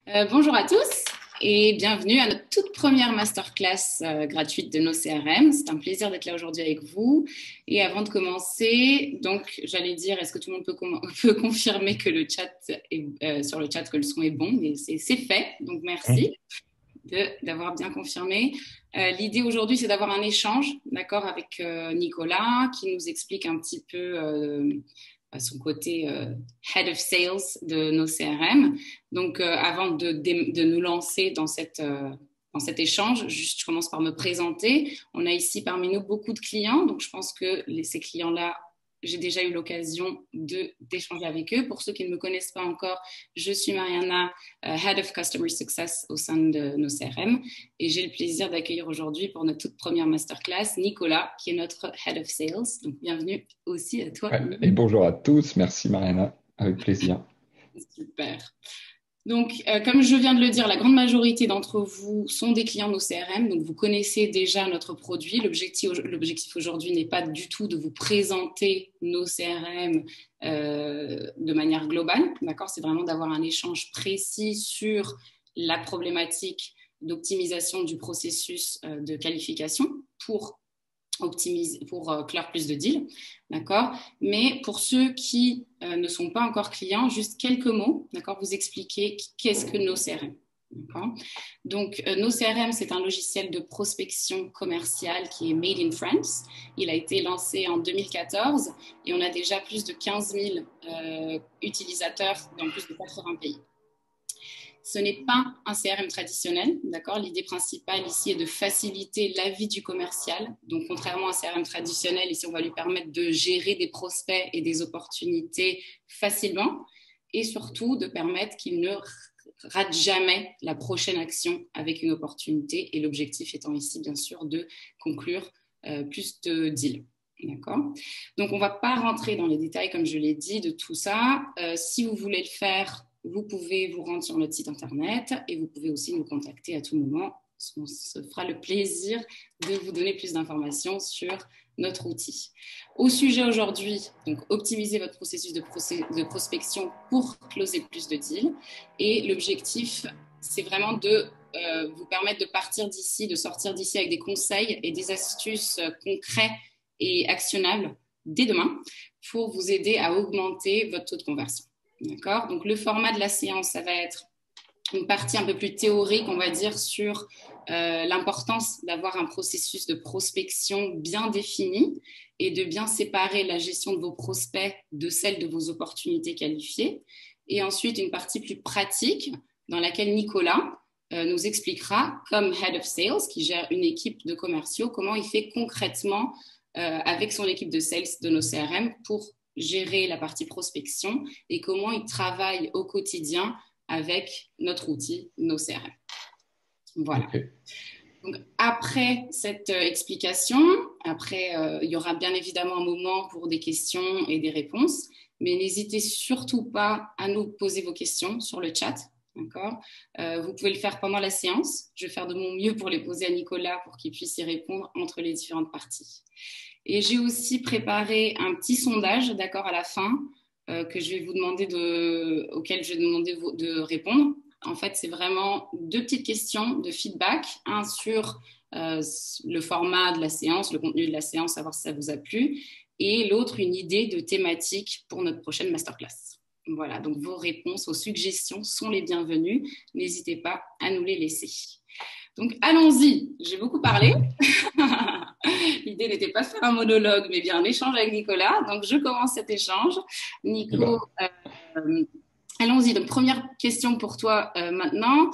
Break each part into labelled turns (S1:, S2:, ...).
S1: Bonjour à tous et bienvenue à notre toute première masterclass gratuite de nos CRM. C'est un plaisir d'être là aujourd'hui avec vous. Et avant de commencer, donc j'allais dire, est-ce que tout le monde peut confirmer que le chat est, sur le chat que le son est bon? Mais c'est fait, donc
S2: Oui,
S1: merci d'avoir bien confirmé. L'idée aujourd'hui, c'est d'avoir un échange, d'accord, avec Nicolas, qui nous explique un petit peu son côté Head of Sales de nos CRM. Donc, avant de nous lancer dans cet échange, juste, je commence par me présenter. On a ici parmi nous beaucoup de clients, donc je pense que ces clients-là, j'ai déjà eu l'occasion d'échanger avec eux. Pour ceux qui ne me connaissent pas encore, je suis Mariana, Head of Customer Success au sein de nos CRM. Et j'ai le plaisir d'accueillir aujourd'hui pour notre toute première masterclass Nicolas, qui est notre Head of Sales. Donc, bienvenue aussi à toi.
S2: ouais. Et bonjour à tous. Merci Mariana. Avec plaisir.
S1: Super. Donc, comme je viens de le dire, la grande majorité d'entre vous sont des clients de nos CRM, donc vous connaissez déjà notre produit. L'objectif aujourd'hui n'est pas du tout de vous présenter nos CRM de manière globale, d'accord? C'est vraiment d'avoir un échange précis sur la problématique d'optimisation du processus de qualification pour clore plus de deals, d'accord. Mais pour ceux qui ne sont pas encore clients, juste quelques mots, d'accord, vous expliquer qu'est-ce que nos CRM. Donc, nos CRM, c'est un logiciel de prospection commerciale qui est made in France. Il a été lancé en 2014 et on a déjà plus de 15 000 utilisateurs dans plus de 80 pays. Ce n'est pas un CRM traditionnel, d'accord? L'idée principale ici est de faciliter la vie du commercial. Donc, contrairement à un CRM traditionnel, ici, on va lui permettre de gérer des prospects et des opportunités facilement et surtout de permettre qu'il ne rate jamais la prochaine action avec une opportunité. Et l'objectif étant ici, bien sûr, de conclure plus de deals. D'accord. Donc, on ne va pas rentrer dans les détails, comme je l'ai dit, de tout ça. Si vous voulez le faire, vous pouvez vous rendre sur notre site internet et vous pouvez aussi nous contacter à tout moment. On se fera le plaisir de vous donner plus d'informations sur notre outil. Au sujet aujourd'hui, donc optimiser votre processus de prospection pour closer plus de deals. Et l'objectif, c'est vraiment de vous permettre de partir d'ici, de sortir d'ici avec des conseils et des astuces concrets et actionnables dès demain pour vous aider à augmenter votre taux de conversion. D'accord? Donc, le format de la séance, ça va être une partie un peu plus théorique, on va dire, sur l'importance d'avoir un processus de prospection bien défini et de bien séparer la gestion de vos prospects de celle de vos opportunités qualifiées. Et ensuite, une partie plus pratique dans laquelle Nicolas nous expliquera, comme Head of Sales, qui gère une équipe de commerciaux, comment il fait concrètement avec son équipe de sales de nos CRM pour gérer la partie prospection et comment il travaille au quotidien avec notre outil, nos CRM. Voilà.
S2: Ok.
S1: Donc, après cette explication, il y aura bien évidemment un moment pour des questions et des réponses, mais n'hésitez surtout pas à nous poser vos questions sur le chat. D'accord. Vous pouvez le faire pendant la séance. Je vais faire de mon mieux pour les poser à Nicolas pour qu'il puisse y répondre entre les différentes parties. Et j'ai aussi préparé un petit sondage, d'accord, à la fin, que je vais vous demander auquel je vais demander de répondre. En fait, c'est vraiment deux petites questions de feedback. Un sur le format de la séance, le contenu de la séance, savoir si ça vous a plu. Et l'autre, une idée de thématique pour notre prochaine masterclass. Voilà, donc vos réponses, vos suggestions sont les bienvenues. N'hésitez pas à nous les laisser. Donc, allons-y. J'ai beaucoup parlé. L'idée n'était pas de faire un monologue, mais bien un échange avec Nicolas. Donc, je commence cet échange.
S2: Eh
S1: Nico,
S2: ben,
S1: allons-y. Donc, première question pour toi maintenant,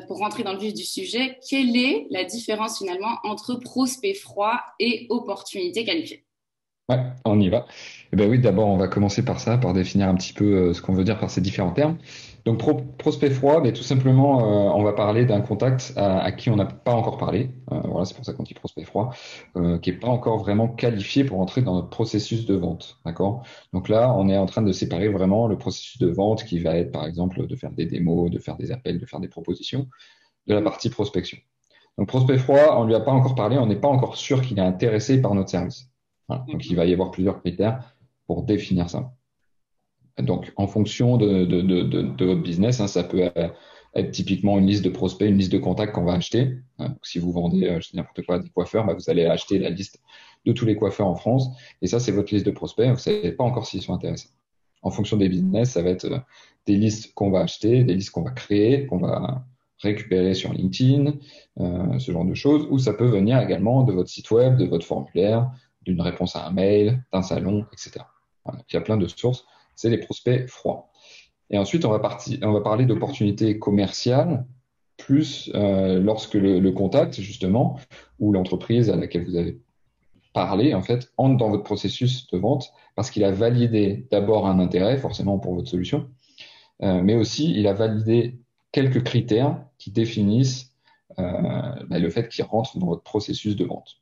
S1: pour rentrer dans le vif du sujet. Quelle est la différence finalement entre prospect froid et opportunité qualifiée?
S2: ouais, on y va. Eh ben oui, d'abord, on va commencer par ça, par définir un petit peu ce qu'on veut dire par ces différents termes. Donc, prospect froid, mais tout simplement, on va parler d'un contact à qui on n'a pas encore parlé. Voilà, c'est pour ça qu'on dit prospect froid, qui est pas encore vraiment qualifié pour entrer dans notre processus de vente. D'accord? Donc là, on est en train de séparer vraiment le processus de vente qui va être, par exemple, de faire des démos, de faire des appels, de faire des propositions, de la partie prospection. Donc, prospect froid, on lui a pas encore parlé, on n'est pas encore sûr qu'il est intéressé par notre service. Voilà. Donc, il va y avoir plusieurs critères pour définir ça. Donc, en fonction de votre business, hein, ça peut être typiquement une liste de prospects, une liste de contacts qu'on va acheter. Donc, si vous vendez, je dis n'importe quoi, des coiffeurs, bah, vous allez acheter la liste de tous les coiffeurs en France. Et ça, c'est votre liste de prospects. Vous ne savez pas encore s'ils sont intéressés. En fonction des business, ça va être des listes qu'on va acheter, des listes qu'on va créer, qu'on va récupérer sur LinkedIn, ce genre de choses, ou ça peut venir également de votre site web, de votre formulaire, d'une réponse à un mail, d'un salon, etc. Voilà. Il y a plein de sources. C'est les prospects froids. Et ensuite, on va parler d'opportunités commerciales, plus lorsque le contact, justement, ou l'entreprise à laquelle vous avez parlé, en fait, entre dans votre processus de vente parce qu'il a validé d'abord un intérêt, forcément pour votre solution, mais aussi il a validé quelques critères qui définissent le fait qu'il rentre dans votre processus de vente.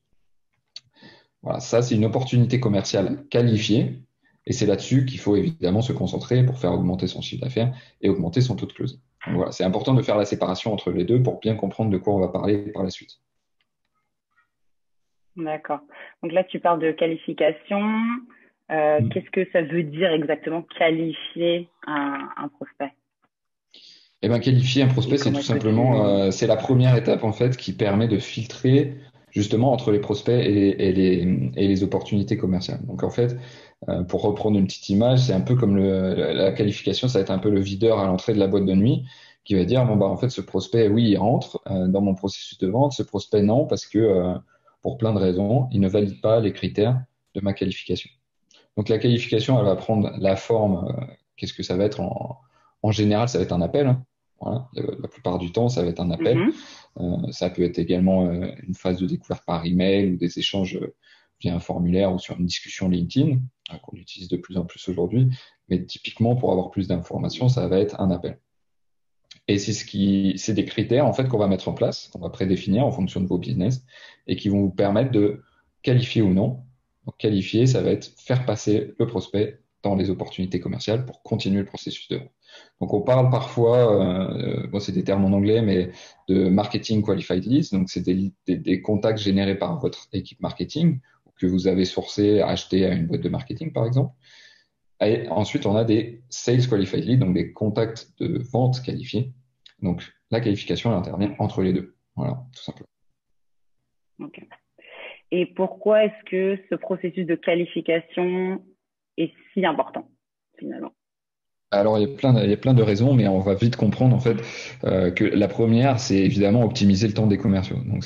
S2: Voilà, ça c'est une opportunité commerciale qualifiée et c'est là-dessus qu'il faut évidemment se concentrer pour faire augmenter son chiffre d'affaires et augmenter son taux de closing. Donc voilà, c'est important de faire la séparation entre les deux pour bien comprendre de quoi on va parler par la suite.
S3: D'accord. Donc là, tu parles de qualification. Qu'est-ce que ça veut dire exactement qualifier un prospect?
S2: Eh ben, qualifier un prospect, c'est tout simplement, c'est la première étape en fait qui permet de filtrer justement entre les prospects et les opportunités commerciales. Donc en fait, pour reprendre une petite image, c'est un peu comme la qualification, ça va être un peu le videur à l'entrée de la boîte de nuit qui va dire bon bah en fait ce prospect oui il rentre dans mon processus de vente, ce prospect non parce que pour plein de raisons il ne valide pas les critères de ma qualification. Donc la qualification elle va prendre la forme, qu'est-ce que ça va être en général, ça va être un appel. Hein. Voilà. La plupart du temps, ça va être un appel. Ça peut être également une phase de découverte par email ou des échanges via un formulaire ou sur une discussion LinkedIn qu'on utilise de plus en plus aujourd'hui. Mais typiquement, pour avoir plus d'informations, ça va être un appel. Et c'est des critères en fait qu'on va mettre en place, qu'on va prédéfinir en fonction de vos business et qui vont vous permettre de qualifier ou non. Donc, qualifier, ça va être faire passer le prospect dans les opportunités commerciales pour continuer le processus de vente. Donc, on parle parfois, bon, c'est des termes en anglais, mais de marketing qualified leads. Donc, c'est des contacts générés par votre équipe marketing que vous avez sourcé, acheté à une boîte de marketing, par exemple. Et ensuite, on a des sales qualified leads, donc des contacts de vente qualifiés. Donc, la qualification, elle intervient entre les deux. Voilà, tout simplement.
S3: Ok. Et pourquoi est-ce que ce processus de qualification est si important, finalement?
S2: Alors, il y a plein de raisons, mais on va vite comprendre en fait que la première, c'est évidemment optimiser le temps des commerciaux. Donc,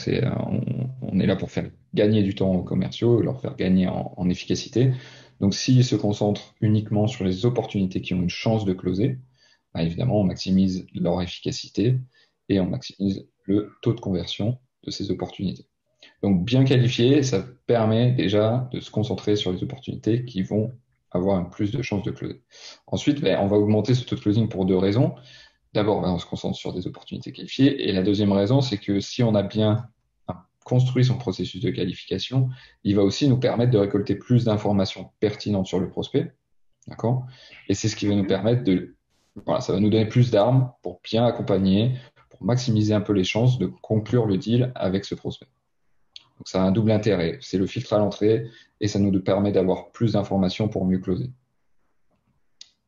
S2: on est là pour faire gagner du temps aux commerciaux, leur faire gagner en efficacité. Donc, s'ils se concentrent uniquement sur les opportunités qui ont une chance de closer, bah, évidemment, on maximise leur efficacité et on maximise le taux de conversion de ces opportunités. Donc, bien qualifié, ça permet déjà de se concentrer sur les opportunités qui vont avoir un plus de chances de closer. Ensuite, ben, on va augmenter ce taux de closing pour deux raisons. D'abord, ben, on se concentre sur des opportunités qualifiées. Et la deuxième raison, c'est que si on a bien construit son processus de qualification, il va aussi nous permettre de récolter plus d'informations pertinentes sur le prospect. D'accord? Et c'est ce qui va nous permettre voilà, ça va nous donner plus d'armes pour bien accompagner, pour maximiser un peu les chances de conclure le deal avec ce prospect. Donc ça a un double intérêt. C'est le filtre à l'entrée et ça nous permet d'avoir plus d'informations pour mieux closer.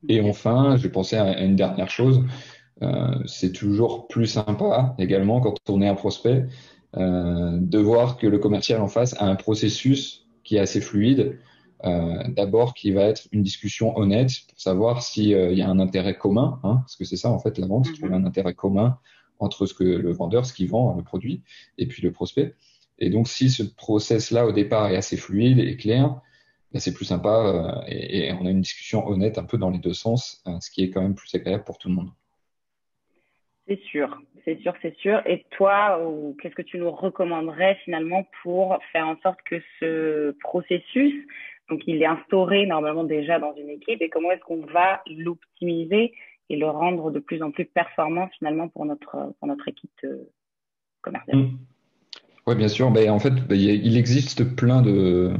S2: Et enfin, j'ai pensé à une dernière chose. C'est toujours plus sympa également quand on est un prospect de voir que le commercial en face a un processus qui est assez fluide. D'abord, qui va être une discussion honnête pour savoir s'il y a un intérêt commun, hein, parce que c'est ça en fait la vente, trouver un intérêt commun entre ce que le vendeur, ce qui vend le produit, et puis le prospect. Et donc, si ce process-là au départ est assez fluide et clair, ben, c'est plus sympa et on a une discussion honnête un peu dans les deux sens, ce qui est quand même plus agréable pour tout le monde.
S3: C'est sûr, c'est sûr, c'est sûr. Et toi, qu'est-ce que tu nous recommanderais finalement pour faire en sorte que ce processus, donc il est instauré normalement déjà dans une équipe, et comment est-ce qu'on va l'optimiser et le rendre de plus en plus performant finalement pour notre équipe commerciale?
S2: Oui, bien sûr. Ben, en fait, ben, il existe plein de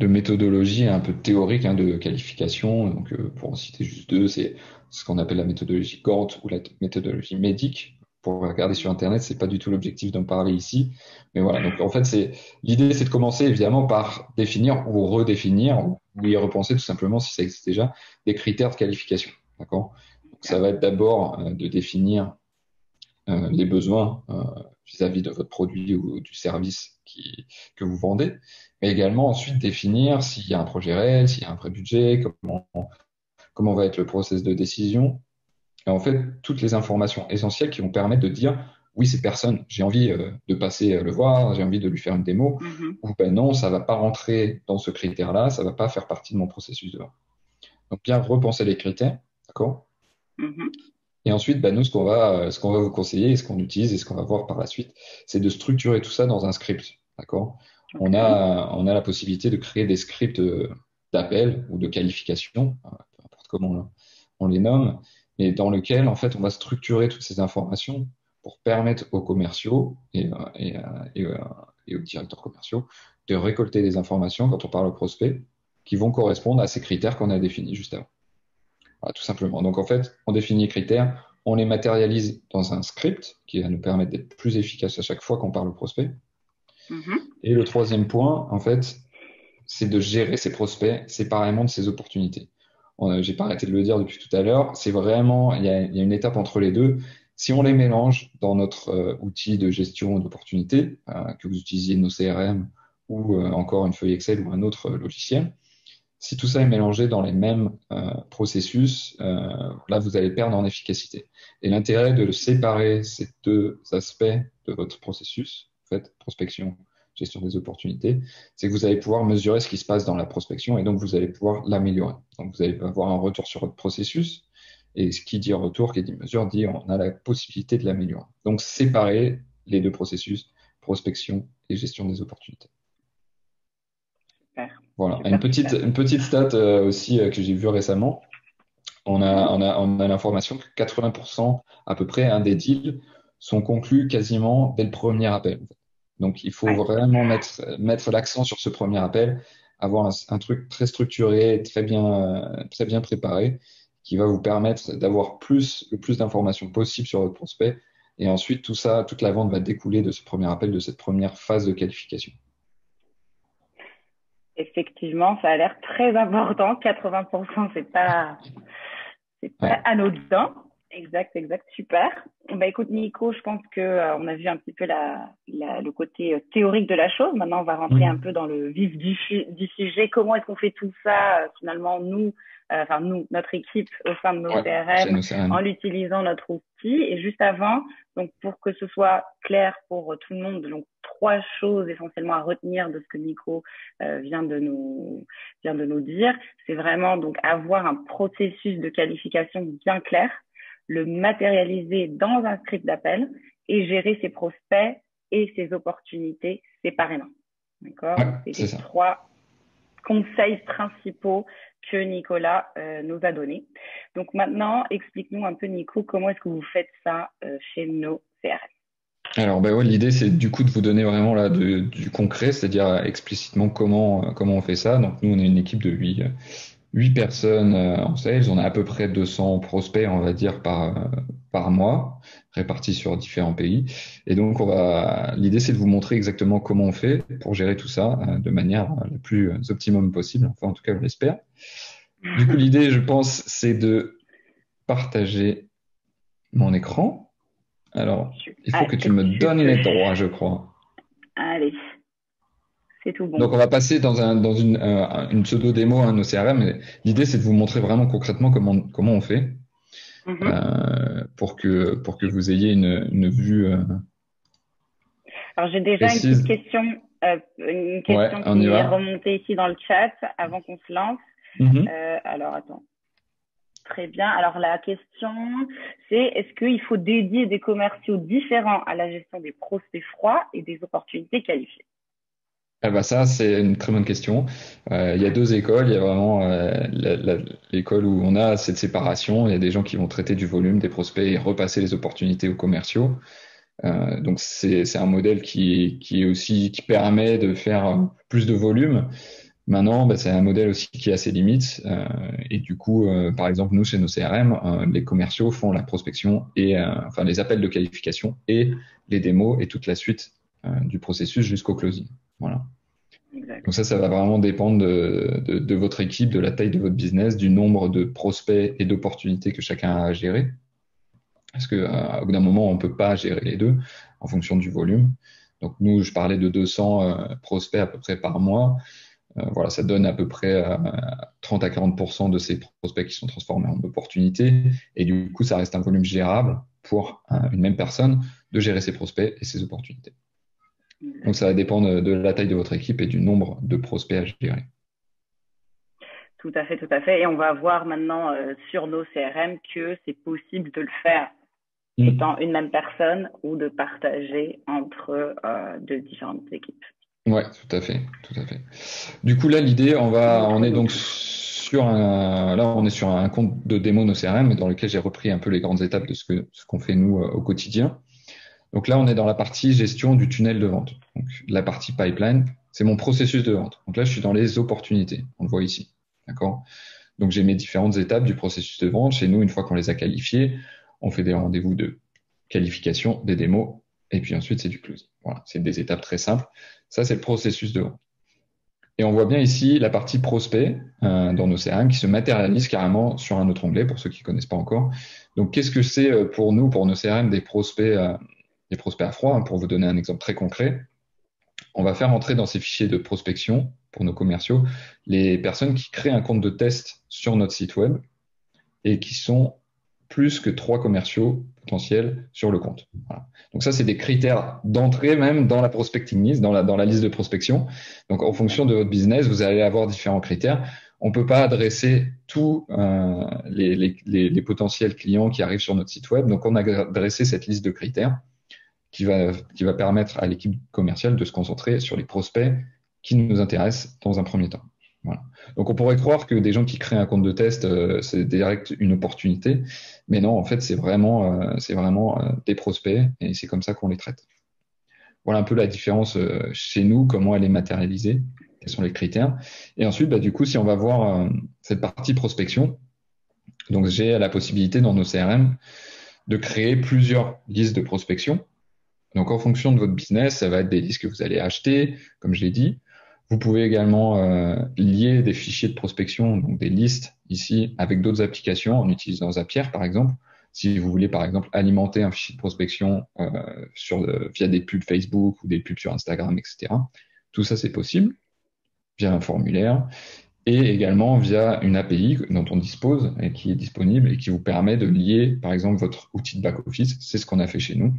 S2: méthodologies un peu théoriques hein, de qualification. Donc, pour en citer juste deux, c'est ce qu'on appelle la méthodologie Gantt ou la méthodologie MEDDIC. Pour regarder sur Internet, c'est pas du tout l'objectif d'en parler ici. Mais voilà. Donc, en fait, l'idée, c'est de commencer évidemment par définir ou redéfinir ou y repenser tout simplement si ça existe déjà des critères de qualification. D'accord? Donc, ça va être d'abord de définir les besoins vis-à-vis de votre produit ou du service que vous vendez, mais également ensuite définir s'il y a un projet réel, s'il y a un vrai budget, comment va être le process de décision. Et en fait, toutes les informations essentielles qui vont permettre de dire, oui, cette personne, j'ai envie de passer le voir, j'ai envie de lui faire une démo, ou ben non, ça va pas rentrer dans ce critère-là, ça va pas faire partie de mon processus de vente. Donc, bien repenser les critères, d'accord? Et ensuite, ben, nous, ce qu'on va vous conseiller et ce qu'on utilise et ce qu'on va voir par la suite, c'est de structurer tout ça dans un script, d'accord? On a la possibilité de créer des scripts d'appel ou de qualification, peu importe comment on les nomme, mais dans lequel, en fait, on va structurer toutes ces informations pour permettre aux commerciaux et aux directeurs commerciaux de récolter des informations quand on parle aux prospects qui vont correspondre à ces critères qu'on a définis juste avant. Voilà, tout simplement. Donc, en fait, on définit les critères, on les matérialise dans un script qui va nous permettre d'être plus efficace à chaque fois qu'on parle aux prospects. Et le troisième point, en fait, c'est de gérer ses prospects séparément de ses opportunités. J'ai pas arrêté de le dire depuis tout à l'heure. C'est vraiment, il y a une étape entre les deux. Si on les mélange dans notre outil de gestion d'opportunités, que vous utilisiez nos CRM ou encore une feuille Excel ou un autre logiciel, si tout ça est mélangé dans les mêmes processus, là, vous allez perdre en efficacité. Et l'intérêt de séparer ces deux aspects de votre processus, en fait, prospection, gestion des opportunités, c'est que vous allez pouvoir mesurer ce qui se passe dans la prospection et donc vous allez pouvoir l'améliorer. Donc, vous allez avoir un retour sur votre processus et ce qui dit retour, qui dit mesure, dit on a la possibilité de l'améliorer. Donc, séparer les deux processus, prospection et gestion des opportunités. Voilà. Une petite stat aussi que j'ai vue récemment. On a l'information que 80% à peu près des deals sont conclus quasiment dès le premier appel. Donc, il faut vraiment mettre l'accent sur ce premier appel, avoir un truc très structuré, très bien préparé, qui va vous permettre d'avoir le plus d'informations possible sur votre prospect. Et ensuite, tout ça, toute la vente va découler de ce premier appel, de cette première phase de qualification.
S3: Effectivement, ça a l'air très important. 80%, c'est pas anodin. Exact, super. Bah, écoute, Nico, je pense que on a vu un petit peu le côté théorique de la chose. Maintenant, on va rentrer un peu dans le vif du sujet. Comment est-ce qu'on fait tout ça, finalement, notre équipe au sein de nos CRM, en utilisant notre outil. Et juste avant, donc pour que ce soit clair pour tout le monde, donc 3 choses essentiellement à retenir de ce que Nico vient de nous dire. C'est vraiment donc avoir un processus de qualification bien clair, le matérialiser dans un script d'appel et gérer ses prospects et ses opportunités séparément. D'accord? C'est les 3 conseils principaux que Nicolas nous a donnés. Donc maintenant, explique-nous un peu, Nico, comment est-ce que vous faites ça chez nos CRM?
S2: Alors, l'idée, c'est du coup de vous donner vraiment là du concret, c'est-à-dire explicitement comment on fait ça. Donc, nous, on est une équipe de 8 personnes en sales. On a à peu près 200 prospects, on va dire, par mois, répartis sur différents pays. Et donc, l'idée, c'est de vous montrer exactement comment on fait pour gérer tout ça de manière la plus optimum possible. Enfin, en tout cas, je l'espère. Du coup, l'idée, je pense, c'est de partager mon écran. Alors, il faut que tu me donnes les droits, je crois.
S3: Allez. C'est tout bon.
S2: Donc, on va passer dans une pseudo-démo, nos CRM. L'idée, c'est de vous montrer vraiment concrètement comment on fait pour que vous ayez une vue
S3: Alors, j'ai déjà
S2: précise.
S3: Une question qui est remontée ici dans le chat avant qu'on se lance. Alors, attends. Très bien. Alors, la question, c'est est-ce qu'il faut dédier des commerciaux différents à la gestion des prospects froids et des opportunités qualifiées?
S2: Ça, c'est une très bonne question. Il y a 2 écoles. Il y a vraiment l'école où on a cette séparation. Il y a des gens qui vont traiter du volume des prospects et repasser les opportunités aux commerciaux. Donc, c'est un modèle qui permet de faire plus de volume. Maintenant, c'est un modèle aussi qui a ses limites. Et du coup, par exemple, nous, chez nos CRM, les commerciaux font la prospection et les appels de qualification et les démos et toute la suite du processus jusqu'au closing. Voilà. Exact. Donc ça va vraiment dépendre de votre équipe, de la taille de votre business, du nombre de prospects et d'opportunités que chacun a à gérer. Parce que au bout d'un moment, on peut pas gérer les deux en fonction du volume. Donc nous, je parlais de 200 prospects à peu près par mois. Voilà, ça donne à peu près 30 à 40% de ces prospects qui sont transformés en opportunités. Et du coup, ça reste un volume gérable pour une même personne de gérer ses prospects et ses opportunités. Donc ça va dépendre de la taille de votre équipe et du nombre de prospects à gérer.
S3: Tout à fait, tout à fait. Et on va voir maintenant sur nos CRM que c'est possible de le faire étant une même personne ou de partager entre deux différentes équipes.
S2: Ouais, tout à fait, tout à fait. Du coup, là, l'idée, on est donc sur un compte de démo nos CRM dans lequel j'ai repris un peu les grandes étapes de ce qu'on fait nous au quotidien. Donc là, on est dans la partie gestion du tunnel de vente. Donc la partie pipeline, c'est mon processus de vente. Donc là, je suis dans les opportunités. On le voit ici, d'accord? Donc j'ai mes différentes étapes du processus de vente. Chez nous, une fois qu'on les a qualifiés, on fait des rendez-vous de qualification, des démos, et puis ensuite c'est du closing. Voilà, c'est des étapes très simples. Ça, c'est le processus de vente. Et on voit bien ici la partie prospect dans nos CRM qui se matérialise carrément sur un autre onglet pour ceux qui connaissent pas encore. Donc, qu'est-ce que c'est pour nous, pour nos CRM, des prospects à froid, hein, pour vous donner un exemple très concret. On va faire entrer dans ces fichiers de prospection pour nos commerciaux les personnes qui créent un compte de test sur notre site web et qui sont plus que 3 commerciaux potentiels sur le compte. Voilà. Donc ça, c'est des critères d'entrée même dans la prospecting list, dans la liste de prospection. Donc en fonction de votre business, vous allez avoir différents critères. On peut pas adresser tous les potentiels clients qui arrivent sur notre site web. Donc on a dressé cette liste de critères qui va permettre à l'équipe commerciale de se concentrer sur les prospects qui nous intéressent dans un premier temps. Voilà. Donc on pourrait croire que des gens qui créent un compte de test, c'est direct une opportunité, mais non, en fait c'est vraiment des prospects et c'est comme ça qu'on les traite. Voilà un peu la différence chez nous, comment elle est matérialisée, quels sont les critères. Et ensuite, du coup, si on va voir cette partie prospection, donc j'ai la possibilité dans nos CRM de créer plusieurs listes de prospection. Donc en fonction de votre business, ça va être des listes que vous allez acheter, comme je l'ai dit. Vous pouvez également lier des fichiers de prospection, donc des listes ici, avec d'autres applications en utilisant Zapier par exemple. Si vous voulez par exemple alimenter un fichier de prospection via des pubs Facebook ou des pubs sur Instagram, etc. Tout ça c'est possible via un formulaire et également via une API dont on dispose et qui est disponible et qui vous permet de lier par exemple votre outil de back-office. C'est ce qu'on a fait chez nous.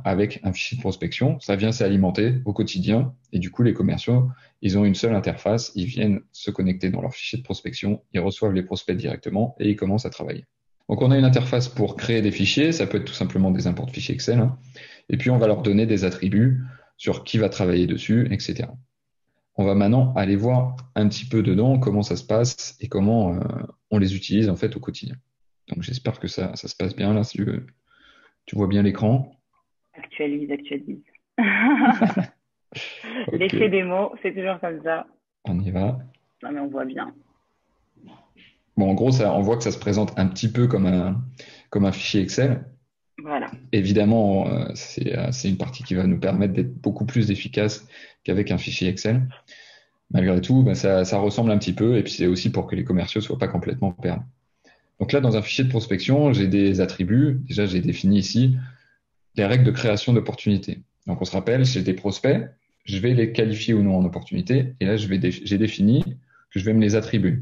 S2: Avec un fichier de prospection, ça vient s'alimenter au quotidien et du coup les commerciaux, ils ont une seule interface, ils viennent se connecter dans leur fichier de prospection, ils reçoivent les prospects directement et ils commencent à travailler. Donc on a une interface pour créer des fichiers, ça peut être tout simplement des imports de fichiers Excel, hein, et puis on va leur donner des attributs sur qui va travailler dessus, etc. On va maintenant aller voir un petit peu dedans comment ça se passe et comment on les utilise en fait au quotidien. Donc j'espère que ça se passe bien là, si tu vois bien l'écran.
S3: Actualise.
S2: Okay.
S3: L'effet des mots, c'est toujours comme ça.
S2: On y va.
S3: Non, mais on voit bien.
S2: Bon, en gros, on voit que ça se présente un petit peu comme un fichier Excel.
S3: Voilà.
S2: Évidemment, c'est une partie qui va nous permettre d'être beaucoup plus efficace qu'avec un fichier Excel. Malgré tout, ça ressemble un petit peu, et puis c'est aussi pour que les commerciaux soient pas complètement perdus. Donc là, dans un fichier de prospection, j'ai des attributs. Déjà, j'ai défini ici les règles de création d'opportunités. Donc, on se rappelle, j'ai des prospects, je vais les qualifier ou non en opportunité, et là, j'ai défini que je vais me les attribuer.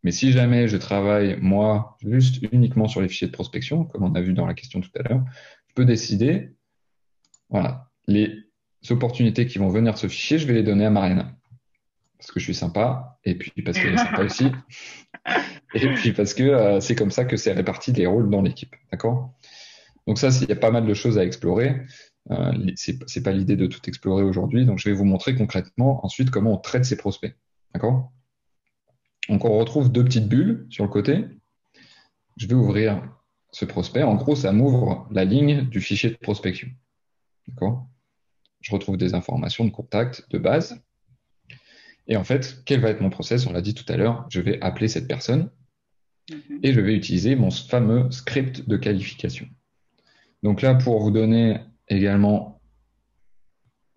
S2: Mais si jamais je travaille, moi, juste uniquement sur les fichiers de prospection, comme on a vu dans la question tout à l'heure, je peux décider, voilà, les opportunités qui vont venir de ce fichier, je vais les donner à Mariana. Parce que je suis sympa, et puis parce qu'elle est sympa aussi, et puis parce que c'est comme ça que c'est réparti les rôles dans l'équipe, d'accord ? Donc ça, il y a pas mal de choses à explorer. C'est pas l'idée de tout explorer aujourd'hui, donc je vais vous montrer concrètement ensuite comment on traite ces prospects, d'accord ? Donc on retrouve 2 petites bulles sur le côté. Je vais ouvrir ce prospect. En gros, ça m'ouvre la ligne du fichier de prospection, d'accord ? Je retrouve des informations de contact de base. Et en fait, quel va être mon process ? On l'a dit tout à l'heure, je vais appeler cette personne et je vais utiliser mon fameux script de qualification. Donc là, pour vous donner également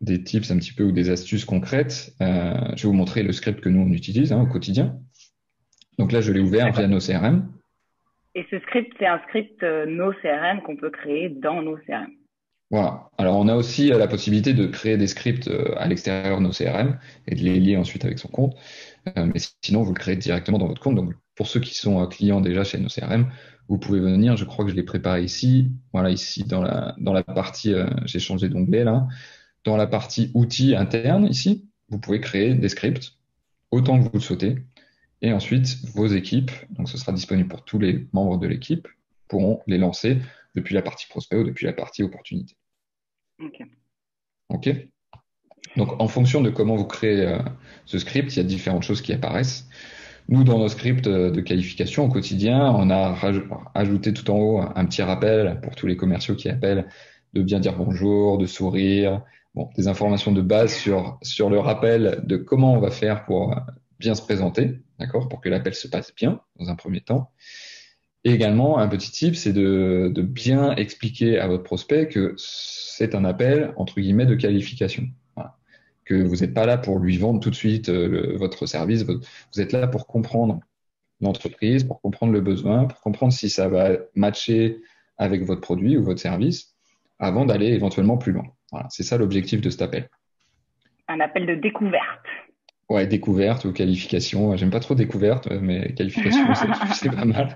S2: des tips un petit peu ou des astuces concrètes, je vais vous montrer le script que nous, on utilise au quotidien. Donc là, je l'ai ouvert via nos CRM.
S3: Et ce script, c'est un script no CRM qu'on peut créer dans nos CRM.
S2: Voilà. Alors, on a aussi la possibilité de créer des scripts à l'extérieur de nos CRM et de les lier ensuite avec son compte. Mais sinon, vous le créez directement dans votre compte. Donc, pour ceux qui sont clients déjà chez nos CRM, vous pouvez venir. Je crois que je l'ai préparé ici. Voilà, ici dans la partie, j'ai changé d'onglet là. Dans la partie outils internes ici, vous pouvez créer des scripts autant que vous le souhaitez. Et ensuite, vos équipes, donc ce sera disponible pour tous les membres de l'équipe, pourront les lancer depuis la partie prospect ou depuis la partie opportunité. OK. Donc, en fonction de comment vous créez ce script, il y a différentes choses qui apparaissent. Nous, dans nos scripts de qualification au quotidien, on a ajouté tout en haut un petit rappel pour tous les commerciaux qui appellent de bien dire bonjour, de sourire, bon, des informations de base sur le rappel de comment on va faire pour bien se présenter, d'accord, pour que l'appel se passe bien dans un premier temps. Et également, un petit tip, c'est de bien expliquer à votre prospect que c'est un appel, entre guillemets, de qualification. Voilà. Que vous n'êtes pas là pour lui vendre tout de suite votre service, vous êtes là pour comprendre l'entreprise, pour comprendre le besoin, pour comprendre si ça va matcher avec votre produit ou votre service, avant d'aller éventuellement plus loin. Voilà, c'est ça l'objectif de cet appel.
S3: Un appel de découverte.
S2: Ouais, découverte ou qualification. J'aime pas trop découverte, mais qualification, c'est pas mal.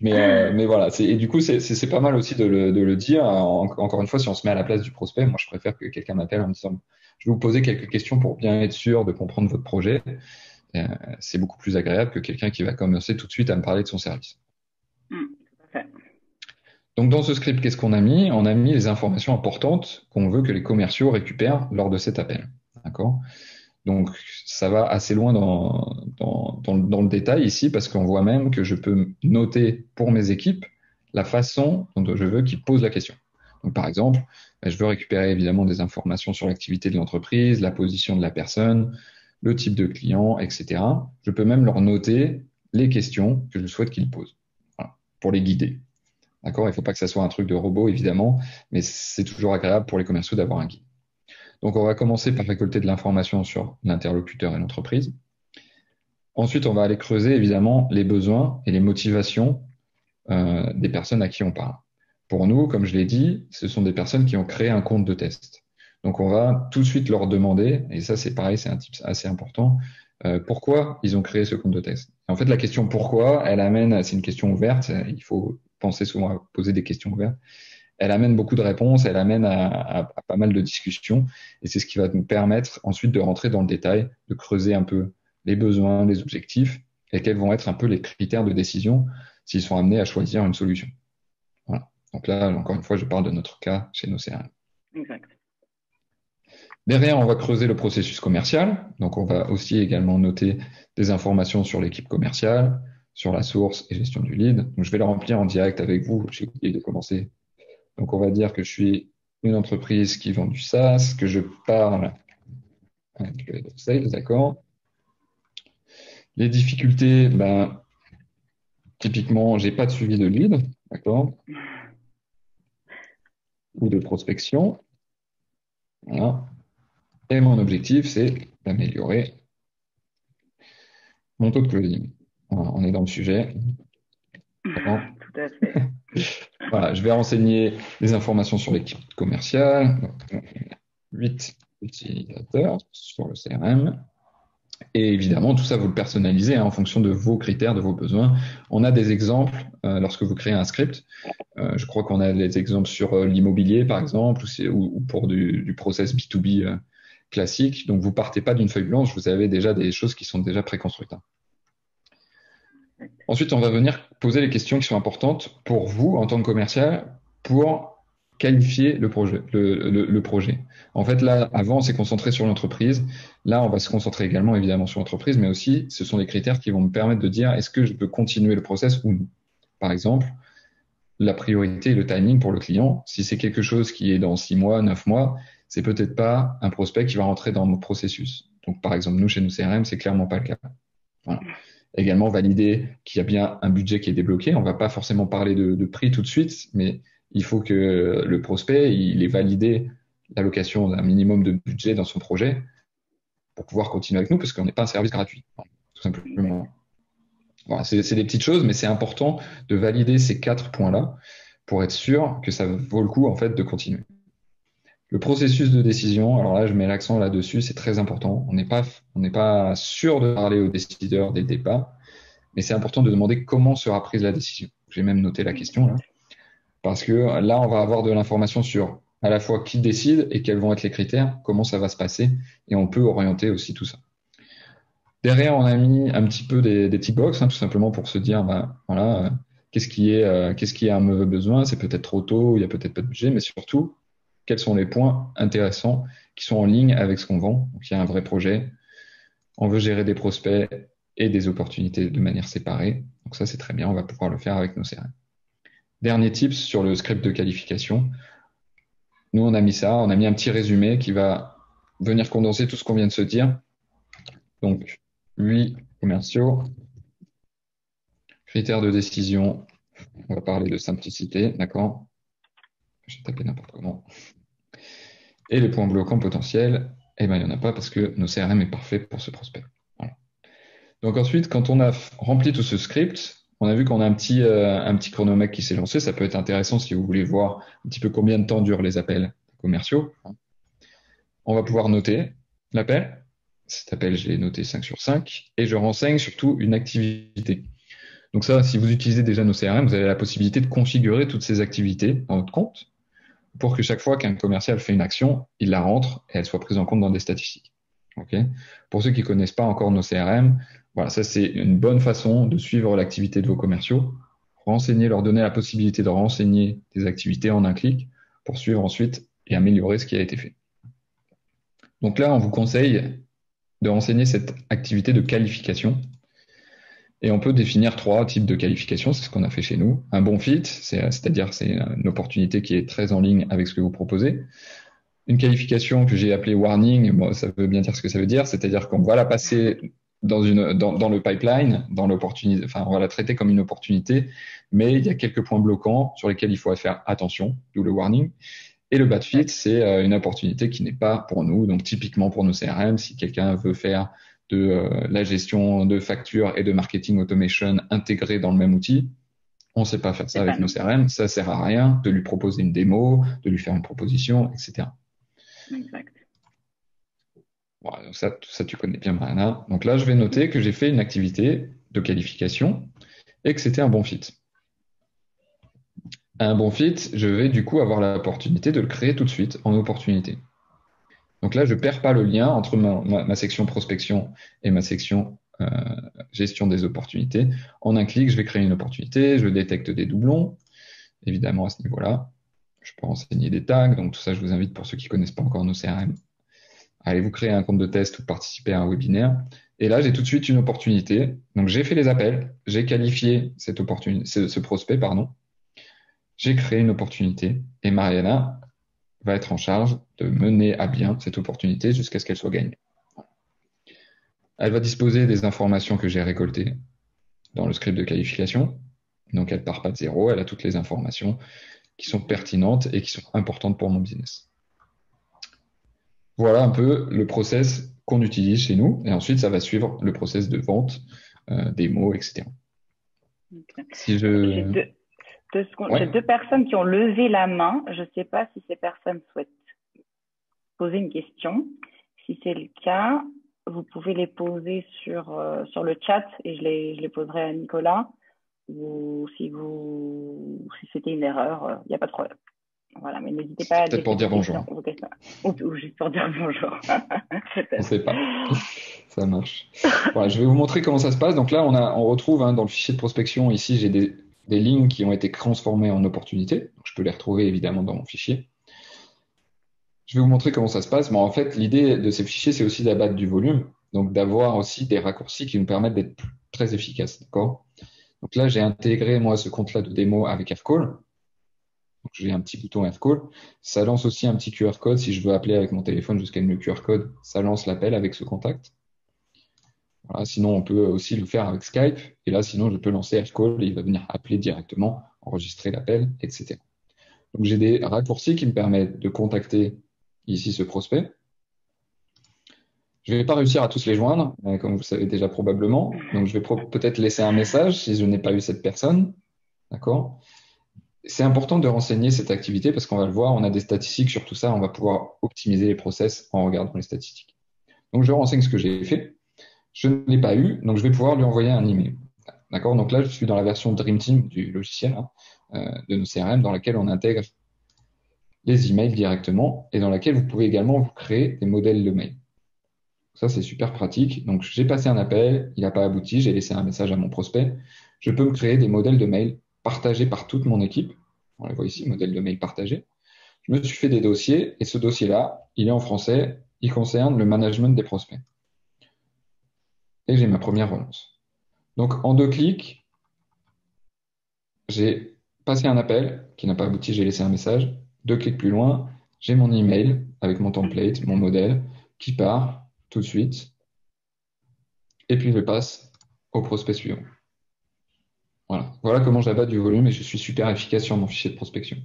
S2: Mais voilà. Et du coup, c'est pas mal aussi de le dire. Encore une fois, si on se met à la place du prospect, moi, je préfère que quelqu'un m'appelle en me disant, je vais vous poser quelques questions pour bien être sûr de comprendre votre projet. C'est beaucoup plus agréable que quelqu'un qui va commencer tout de suite à me parler de son service.
S3: Tout à fait.
S2: Donc, dans ce script, qu'est-ce qu'on a mis? On a mis les informations importantes qu'on veut que les commerciaux récupèrent lors de cet appel. D'accord? Donc, ça va assez loin dans le détail ici parce qu'on voit même que je peux noter pour mes équipes la façon dont je veux qu'ils posent la question. Donc, par exemple, je veux récupérer évidemment des informations sur l'activité de l'entreprise, la position de la personne, le type de client, etc. Je peux même leur noter les questions que je souhaite qu'ils posent, voilà, pour les guider. D'accord? Il ne faut pas que ça soit un truc de robot, évidemment, mais c'est toujours agréable pour les commerciaux d'avoir un guide. Donc, on va commencer par récolter de l'information sur l'interlocuteur et l'entreprise. Ensuite, on va aller creuser, évidemment, les besoins et les motivations des personnes à qui on parle. Pour nous, comme je l'ai dit, ce sont des personnes qui ont créé un compte de test. Donc, on va tout de suite leur demander, et ça, c'est pareil, c'est un tip assez important, pourquoi ils ont créé ce compte de test. En fait, la question pourquoi, c'est une question ouverte. Il faut penser souvent à poser des questions ouvertes. Elle amène beaucoup de réponses, elle amène à pas mal de discussions, et c'est ce qui va nous permettre ensuite de rentrer dans le détail, de creuser un peu les besoins, les objectifs, et quels vont être un peu les critères de décision s'ils sont amenés à choisir une solution. Voilà. Donc là, encore une fois, je parle de notre cas chez nos CRM.
S3: Exact.
S2: Derrière, on va creuser le processus commercial. Donc, on va aussi également noter des informations sur l'équipe commerciale, sur la source et gestion du lead. Donc, je vais le remplir en direct avec vous. J'ai oublié de commencer. Donc, on va dire que je suis une entreprise qui vend du SaaS, que je parle avec le head of sales, d'accord. Les difficultés, typiquement, j'ai pas de suivi de lead, d'accord, ou de prospection. Voilà. Et mon objectif, c'est d'améliorer mon taux de closing. Voilà, on est dans le sujet. Bon.
S3: Tout à fait.
S2: Voilà, je vais renseigner les informations sur l'équipe commerciale. Donc, 8 utilisateurs sur le CRM. Et évidemment, tout ça, vous le personnalisez en fonction de vos critères, de vos besoins. On a des exemples lorsque vous créez un script. Je crois qu'on a des exemples sur l'immobilier, par exemple, ou pour du process B2B classique. Donc, vous partez pas d'une feuille blanche, vous avez déjà des choses qui sont déjà préconstruites. Ensuite, on va venir poser les questions qui sont importantes pour vous en tant que commercial pour qualifier le projet. En fait, là, avant, on s'est concentré sur l'entreprise. Là, on va se concentrer également, évidemment, sur l'entreprise, mais aussi, ce sont les critères qui vont me permettre de dire est-ce que je peux continuer le process ou non. Par exemple, la priorité et le timing pour le client. Si c'est quelque chose qui est dans 6 mois, 9 mois, c'est peut-être pas un prospect qui va rentrer dans mon processus. Donc, par exemple, nous, chez nous CRM, c'est clairement pas le cas. Voilà. Également, valider qu'il y a bien un budget qui est débloqué. On va pas forcément parler de prix tout de suite, mais il faut que le prospect, il ait validé l'allocation d'un minimum de budget dans son projet pour pouvoir continuer avec nous, parce qu'on n'est pas un service gratuit, tout simplement. Voilà, c'est des petites choses, mais c'est important de valider ces 4 points-là pour être sûr que ça vaut le coup en fait de continuer. Le processus de décision, alors là, je mets l'accent là-dessus, c'est très important. On n'est pas sûr de parler aux décideurs dès le départ, mais c'est important de demander comment sera prise la décision. J'ai même noté la question là, parce que là, on va avoir de l'information sur à la fois qui décide et quels vont être les critères, comment ça va se passer, et on peut orienter aussi tout ça. Derrière, on a mis un petit peu des tick box, hein, tout simplement pour se dire, voilà, qu'est-ce qui est un mauvais besoin, c'est peut-être trop tôt, il y a peut-être pas de budget, mais surtout, quels sont les points intéressants qui sont en ligne avec ce qu'on vend. Donc, il y a un vrai projet, on veut gérer des prospects et des opportunités de manière séparée. Donc ça, c'est très bien, on va pouvoir le faire avec nos CRM. Dernier tips sur le script de qualification. Nous, on a mis un petit résumé qui va venir condenser tout ce qu'on vient de se dire. Donc, 8 commerciaux, critères de décision, on va parler de simplicité, d'accord? J'ai tapé n'importe comment. Et les points bloquants potentiels, eh ben, il n'y en a pas parce que nos CRM est parfait pour ce prospect. Voilà. Donc ensuite, quand on a rempli tout ce script, on a vu qu'on a un petit chronomètre qui s'est lancé. Ça peut être intéressant si vous voulez voir un petit peu combien de temps durent les appels commerciaux. On va pouvoir noter l'appel. Cet appel, je l'ai noté 5 sur 5. Et je renseigne surtout une activité. Donc ça, si vous utilisez déjà nos CRM, vous avez la possibilité de configurer toutes ces activités dans votre compte pour que chaque fois qu'un commercial fait une action, il la rentre et elle soit prise en compte dans des statistiques. Okay. Pour ceux qui connaissent pas encore nos CRM, voilà, ça c'est une bonne façon de suivre l'activité de vos commerciaux, leur donner la possibilité de renseigner des activités en un clic pour suivre ensuite et améliorer ce qui a été fait. Donc là, on vous conseille de renseigner cette activité de qualification. Et on peut définir 3 types de qualifications, c'est ce qu'on a fait chez nous. Un bon fit, c'est-à-dire c'est une opportunité qui est très en ligne avec ce que vous proposez. Une qualification que j'ai appelée warning, bon, ça veut bien dire ce que ça veut dire, c'est-à-dire qu'on va la passer dans le pipeline, dans l'opportunité, enfin on va la traiter comme une opportunité, mais il y a quelques points bloquants sur lesquels il faut faire attention, d'où le warning. Et le bad fit, c'est une opportunité qui n'est pas pour nous, donc typiquement pour nos CRM, si quelqu'un veut faire de la gestion de factures et de marketing automation intégrés dans le même outil, on ne sait pas faire ça avec nos CRM, ça sert à rien de lui proposer une démo, de lui faire une proposition, etc.
S3: Exact.
S2: Voilà, donc ça, tout ça, tu connais bien, Mariana. Donc là, je vais noter que j'ai fait une activité de qualification et que c'était un bon fit. Un bon fit, je vais du coup avoir l'opportunité de le créer tout de suite en opportunité. Donc là, je ne perds pas le lien entre ma section prospection et ma section gestion des opportunités. En un clic, je vais créer une opportunité, je détecte des doublons, évidemment à ce niveau-là. Je peux renseigner des tags, donc tout ça, je vous invite pour ceux qui ne connaissent pas encore nos CRM. Allez vous créer un compte de test ou participer à un webinaire. Et là, j'ai tout de suite une opportunité. Donc, j'ai fait les appels, j'ai qualifié cette opportunité, ce prospect, pardon. J'ai créé une opportunité et Mariana va être en charge de mener à bien cette opportunité jusqu'à ce qu'elle soit gagnée. Elle va disposer des informations que j'ai récoltées dans le script de qualification. Donc, elle part pas de zéro, elle a toutes les informations qui sont pertinentes et qui sont importantes pour mon business. Voilà un peu le process qu'on utilise chez nous. Et ensuite, ça va suivre le process de vente, démo, etc.
S3: Okay.
S2: Si
S3: J'ai deux personnes qui ont levé la main. Je ne sais pas si ces personnes souhaitent poser une question. Si c'est le cas, vous pouvez les poser sur le chat et je les poserai à Nicolas. Ou si c'était une erreur, il n'y a pas de problème. Voilà, mais n'hésitez pas à
S2: peut-être pour dire bonjour.
S3: Ou juste pour dire bonjour.
S2: On ne sait pas. Ça marche. Voilà, je vais vous montrer comment ça se passe. Donc là, on retrouve dans le fichier de prospection, ici, j'ai des lignes qui ont été transformées en opportunités. Donc, je peux les retrouver évidemment dans mon fichier. Je vais vous montrer comment ça se passe. Bon, en fait, l'idée de ces fichiers, c'est aussi d'abattre du volume. Donc, d'avoir aussi des raccourcis qui nous permettent d'être très efficaces. D'accord ? Donc là, j'ai intégré, moi, ce compte-là de démo avec AirCall. Donc, j'ai un petit bouton AirCall. Ça lance aussi un petit QR code. Si je veux appeler avec mon téléphone jusqu'à le QR code, ça lance l'appel avec ce contact. Voilà, sinon, on peut aussi le faire avec Skype. Et là, sinon, je peux lancer AirCall et il va venir appeler directement, enregistrer l'appel, etc. Donc, j'ai des raccourcis qui me permettent de contacter ici ce prospect. Je vais pas réussir à tous les joindre, comme vous le savez déjà probablement. Donc, je vais peut-être laisser un message si je n'ai pas eu cette personne. D'accord? C'est important de renseigner cette activité parce qu'on va le voir, on a des statistiques sur tout ça, on va pouvoir optimiser les process en regardant les statistiques. Donc, je renseigne ce que j'ai fait. Je ne l'ai pas eu, donc je vais pouvoir lui envoyer un email. D'accord? Donc là, je suis dans la version Dream Team du logiciel de nos CRM dans laquelle on intègre les emails directement et dans laquelle vous pouvez également vous créer des modèles de mail. Ça, c'est super pratique. Donc, j'ai passé un appel, il n'a pas abouti, j'ai laissé un message à mon prospect. Je peux me créer des modèles de mail partagés par toute mon équipe. On les voit ici, modèle de mail partagé. Je me suis fait des dossiers et ce dossier-là, il est en français, il concerne le management des prospects. Et j'ai ma première relance. Donc, en 2 clics, j'ai passé un appel qui n'a pas abouti, j'ai laissé un message. 2 clics plus loin, j'ai mon email avec mon template, mon modèle qui part tout de suite. Et puis, je passe au prospect suivant. Voilà comment j'abatte du volume et je suis super efficace sur mon fichier de prospection.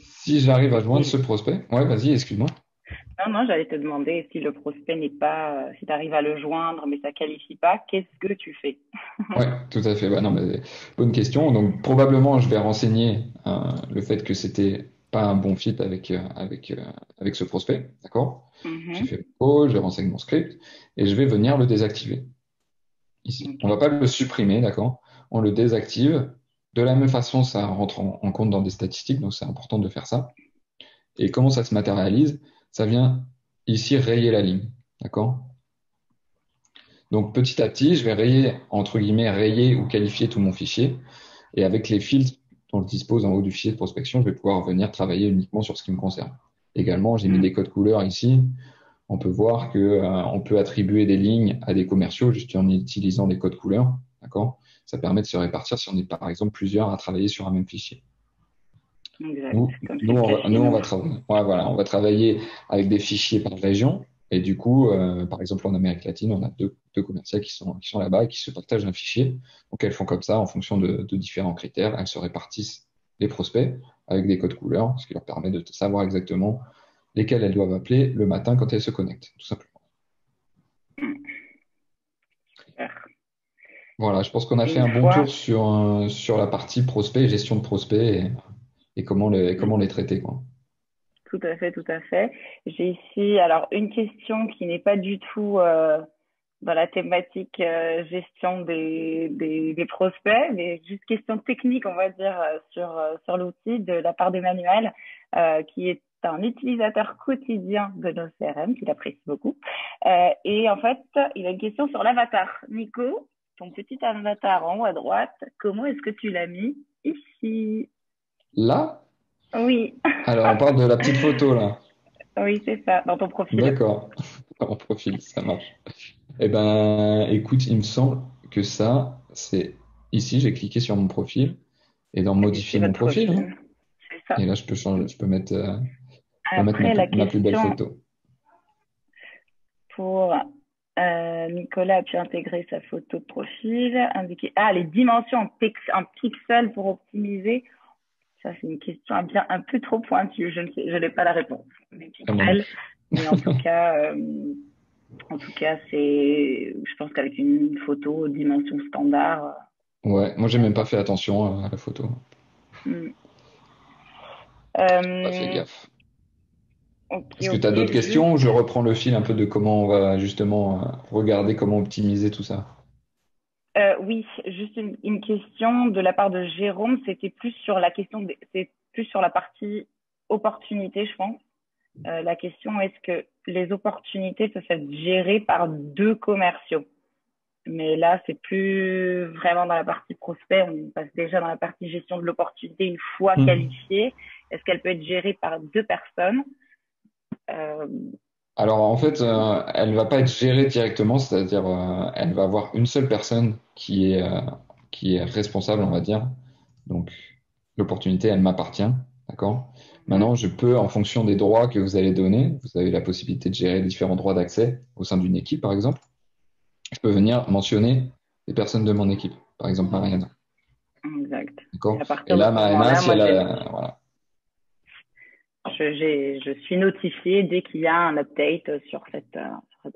S2: Si j'arrive à joindre ce prospect, ouais, vas-y, excuse-moi.
S3: Non, j'allais te demander si le prospect n'est pas, si tu arrives à le joindre, mais ça qualifie pas, qu'est-ce que tu fais?
S2: Ouais, tout à fait. Bah, non, mais bonne question. Donc, probablement, je vais renseigner le fait que c'était pas un bon fit avec ce prospect, d'accord? J'ai fait le call, je renseigne mon script et je vais venir le désactiver. Ici.
S3: Okay.
S2: On va pas le supprimer, d'accord? On le désactive. De la même façon, ça rentre en compte dans des statistiques, donc c'est important de faire ça. Et comment ça se matérialise? Ça vient ici rayer la ligne, d'accord? Donc petit à petit, je vais rayer, entre guillemets, rayer ou qualifier tout mon fichier. Et avec les filtres dont je dispose en haut du fichier de prospection, je vais pouvoir venir travailler uniquement sur ce qui me concerne. Également, j'ai mis des codes couleurs ici. On peut voir que on peut attribuer des lignes à des commerciaux juste en utilisant des codes couleurs, d'accord? Ça permet de se répartir si on est par exemple plusieurs à travailler sur un même fichier.
S3: Exact.
S2: Nous, on va travailler. Ouais, voilà, on va travailler avec des fichiers par région. Et du coup, par exemple, en Amérique latine, on a deux commerciales qui sont là-bas et qui se partagent un fichier. Donc, elles font comme ça en fonction de différents critères. Elles se répartissent les prospects avec des codes couleurs, ce qui leur permet de savoir exactement lesquels elles doivent appeler le matin quand elles se connectent, tout simplement.
S3: Super.
S2: Voilà, je pense qu'on a fait un bon tour sur la partie prospect, gestion de prospect et comment les traiter, quoi.
S3: Tout à fait, tout à fait. J'ai ici alors une question qui n'est pas du tout dans la thématique gestion des prospects, mais juste question technique, on va dire, sur l'outil de la part d'Emmanuel, qui est un utilisateur quotidien de nos CRM, qu'il apprécie beaucoup. Et en fait, il a une question sur l'avatar. Nico, ton petit avatar en haut à droite, comment est-ce que tu l'as mis ici?
S2: Là?
S3: Oui.
S2: Alors, on parle de la petite photo, là.
S3: Oui, c'est ça, dans ton profil.
S2: D'accord. Dans mon profil, ça marche. Eh ben, écoute, il me semble que ça, c'est ici, j'ai cliqué sur mon profil et dans modifier mon profil, hein.
S3: C'est ça.
S2: Et là, je peux changer, je peux mettre,
S3: Après,
S2: ma plus belle photo.
S3: Pour Nicolas a pu intégrer sa photo de profil, indiquer les dimensions en pixels pour optimiser. Ça, c'est une question un peu trop pointue. Je n'ai pas la réponse. Mais en tout cas, je pense qu'avec une photo dimension standard.
S2: Ouais, moi j'ai même pas fait attention à la photo. Pas fait gaffe. Est-ce que tu as d'autres questions ou je reprends le fil un peu de comment on va justement regarder comment optimiser tout ça?
S3: Oui, juste une question de la part de Jérôme. C'était plus sur la question, c'est plus sur la partie opportunité, je pense. La question, est-ce que les opportunités peuvent être gérées par 2 commerciaux? Mais là, c'est plus vraiment dans la partie prospect. On passe déjà dans la partie gestion de l'opportunité une fois qualifiée. Est-ce qu'elle peut être gérée par 2 personnes?
S2: Alors en fait, elle va pas être gérée directement, c'est-à-dire elle va avoir une seule personne qui est responsable, on va dire. Donc l'opportunité, elle m'appartient, d'accord? Maintenant, je peux, en fonction des droits que vous allez donner, vous avez la possibilité de gérer différents droits d'accès au sein d'une équipe, par exemple. Je peux venir mentionner les personnes de mon équipe, par exemple Mariana.
S3: Exact.
S2: D'accord. Et là, Mariana, si elle a, voilà.
S3: Je suis notifiée dès qu'il y a un update sur cette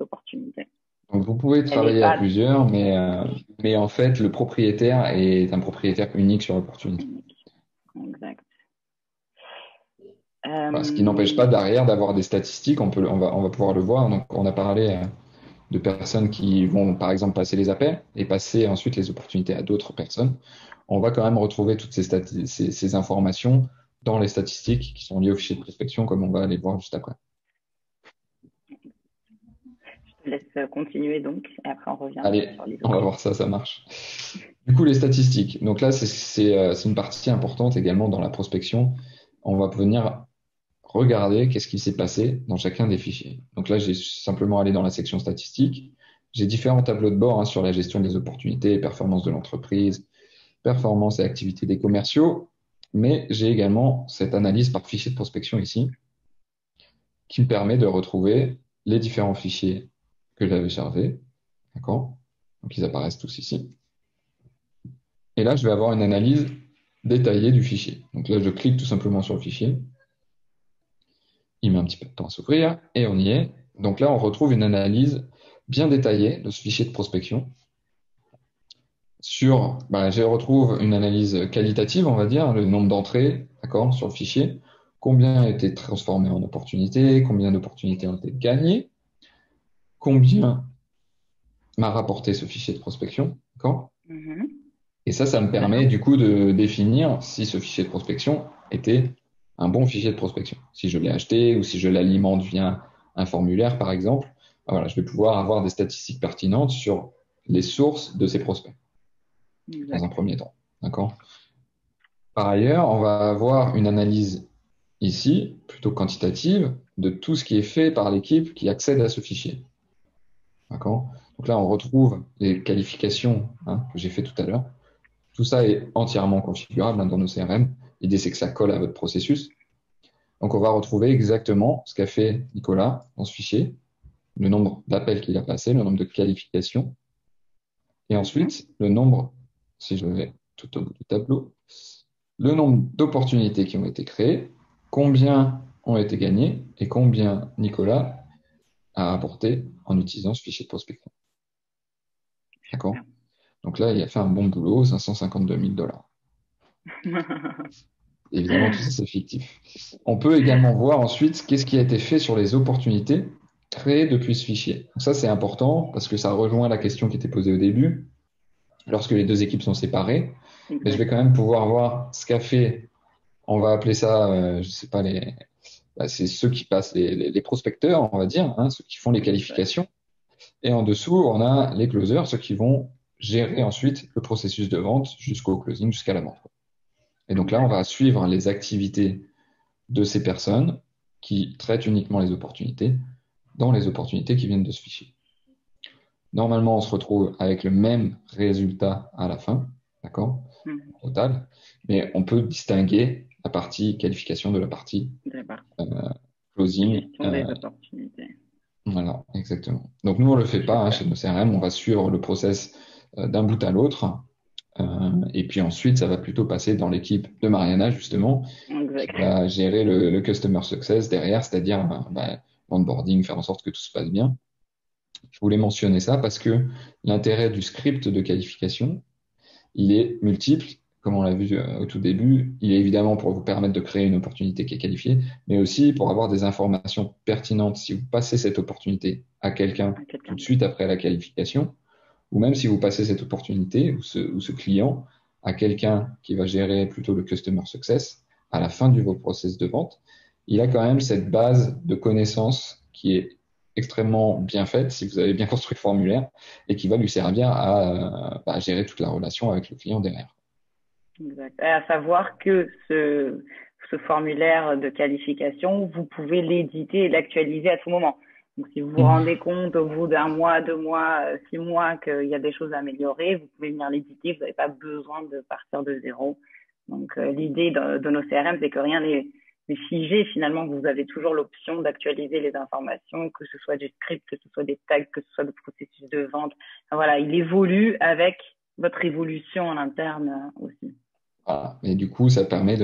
S3: opportunité.
S2: Donc, vous pouvez travailler à plusieurs, mais en fait, le propriétaire est un propriétaire unique sur l'opportunité.
S3: Exact.
S2: Voilà, ce qui n'empêche pas derrière d'avoir des statistiques, on va pouvoir le voir. Donc, on a parlé de personnes qui vont, par exemple, passer les appels et passer ensuite les opportunités à d'autres personnes. On va quand même retrouver toutes ces informations dans les statistiques qui sont liées au fichier de prospection, comme on va aller voir juste après.
S3: Je te laisse continuer donc, et après on revient
S2: Allez,
S3: sur les autres.
S2: on va voir ça, ça marche. Du coup, les statistiques. Donc là, c'est une partie importante également dans la prospection. On va venir regarder qu'est-ce qui s'est passé dans chacun des fichiers. Donc là, j'ai simplement allé dans la section statistiques. J'ai différents tableaux de bord sur la gestion des opportunités, performance de l'entreprise, performance et activité des commerciaux, mais j'ai également cette analyse par fichier de prospection ici qui me permet de retrouver les différents fichiers que j'avais chargés. D'accord? Donc ils apparaissent tous ici. Et là, je vais avoir une analyse détaillée du fichier. Donc là, je clique tout simplement sur le fichier. Il met un petit peu de temps à s'ouvrir et on y est. Donc là, on retrouve une analyse bien détaillée de ce fichier de prospection. Je retrouve une analyse qualitative, on va dire, le nombre d'entrées, d'accord, sur le fichier, combien a été transformé en opportunités, combien d'opportunités ont été gagnées, combien m'a rapporté ce fichier de prospection, d'accord? Et ça me permet du coup de définir si ce fichier de prospection était un bon fichier de prospection. Si je l'ai acheté ou si je l'alimente via un formulaire, par exemple, voilà, je vais pouvoir avoir des statistiques pertinentes sur les sources de ces prospects, dans un premier temps. D'accord? Par ailleurs, on va avoir une analyse ici, plutôt quantitative, de tout ce qui est fait par l'équipe qui accède à ce fichier. D'accord? Donc là, on retrouve les qualifications que j'ai fait tout à l'heure. Tout ça est entièrement configurable dans nos CRM. L'idée, c'est que ça colle à votre processus. Donc, on va retrouver exactement ce qu'a fait Nicolas dans ce fichier, le nombre d'appels qu'il a passé, le nombre de qualifications, et ensuite le nombre, si je vais tout au bout du tableau, le nombre d'opportunités qui ont été créées, combien ont été gagnées et combien Nicolas a apporté en utilisant ce fichier de prospection. D'accord? Donc là, il a fait un bon boulot, 552 000 $. Évidemment, tout ça, c'est fictif. On peut également voir ensuite qu'est-ce qui a été fait sur les opportunités créées depuis ce fichier. Donc ça, c'est important parce que ça rejoint la question qui était posée au début. Lorsque les deux équipes sont séparées, mais je vais quand même pouvoir voir ce qu'a fait, on va appeler ça, je sais pas, c'est ceux qui passent, les prospecteurs, on va dire, ceux qui font les qualifications. Et en dessous, on a les closers, ceux qui vont gérer ensuite le processus de vente jusqu'au closing, jusqu'à la vente. Et donc là, on va suivre les activités de ces personnes qui traitent uniquement les opportunités dans les opportunités qui viennent de ce fichier. Normalement, on se retrouve avec le même résultat à la fin, d'accord, au total, mais on peut distinguer la partie qualification de la partie closing.
S3: Des opportunités.
S2: Voilà, exactement. Donc nous, on le fait pas chez nos CRM, on va suivre le process d'un bout à l'autre. Et puis ensuite, ça va plutôt passer dans l'équipe de Mariana, justement, qui va gérer le customer success derrière, c'est-à-dire l'onboarding, faire en sorte que tout se passe bien. Je voulais mentionner ça parce que l'intérêt du script de qualification, il est multiple. Comme on l'a vu au tout début, il est évidemment pour vous permettre de créer une opportunité qui est qualifiée, mais aussi pour avoir des informations pertinentes si vous passez cette opportunité à quelqu'un tout de suite après la qualification, ou même si vous passez cette opportunité ou ce client à quelqu'un qui va gérer plutôt le customer success à la fin du process de vente, il a quand même cette base de connaissances qui est extrêmement bien faite si vous avez bien construit le formulaire et qui va lui servir à gérer toute la relation avec le client derrière.
S3: Exact. Et à savoir que ce formulaire de qualification, vous pouvez l'éditer et l'actualiser à tout moment. Donc, si vous vous rendez compte au bout d'un mois, 2 mois, 6 mois qu'il y a des choses à améliorer, vous pouvez venir l'éditer. Vous n'avez pas besoin de partir de zéro. Donc, l'idée de nos CRM, c'est que rien n'est figé. Finalement, vous avez toujours l'option d'actualiser les informations, que ce soit du script, que ce soit des tags, que ce soit le processus de vente. Enfin, voilà, il évolue avec votre évolution en interne aussi.
S2: Voilà. Et du coup, ça permet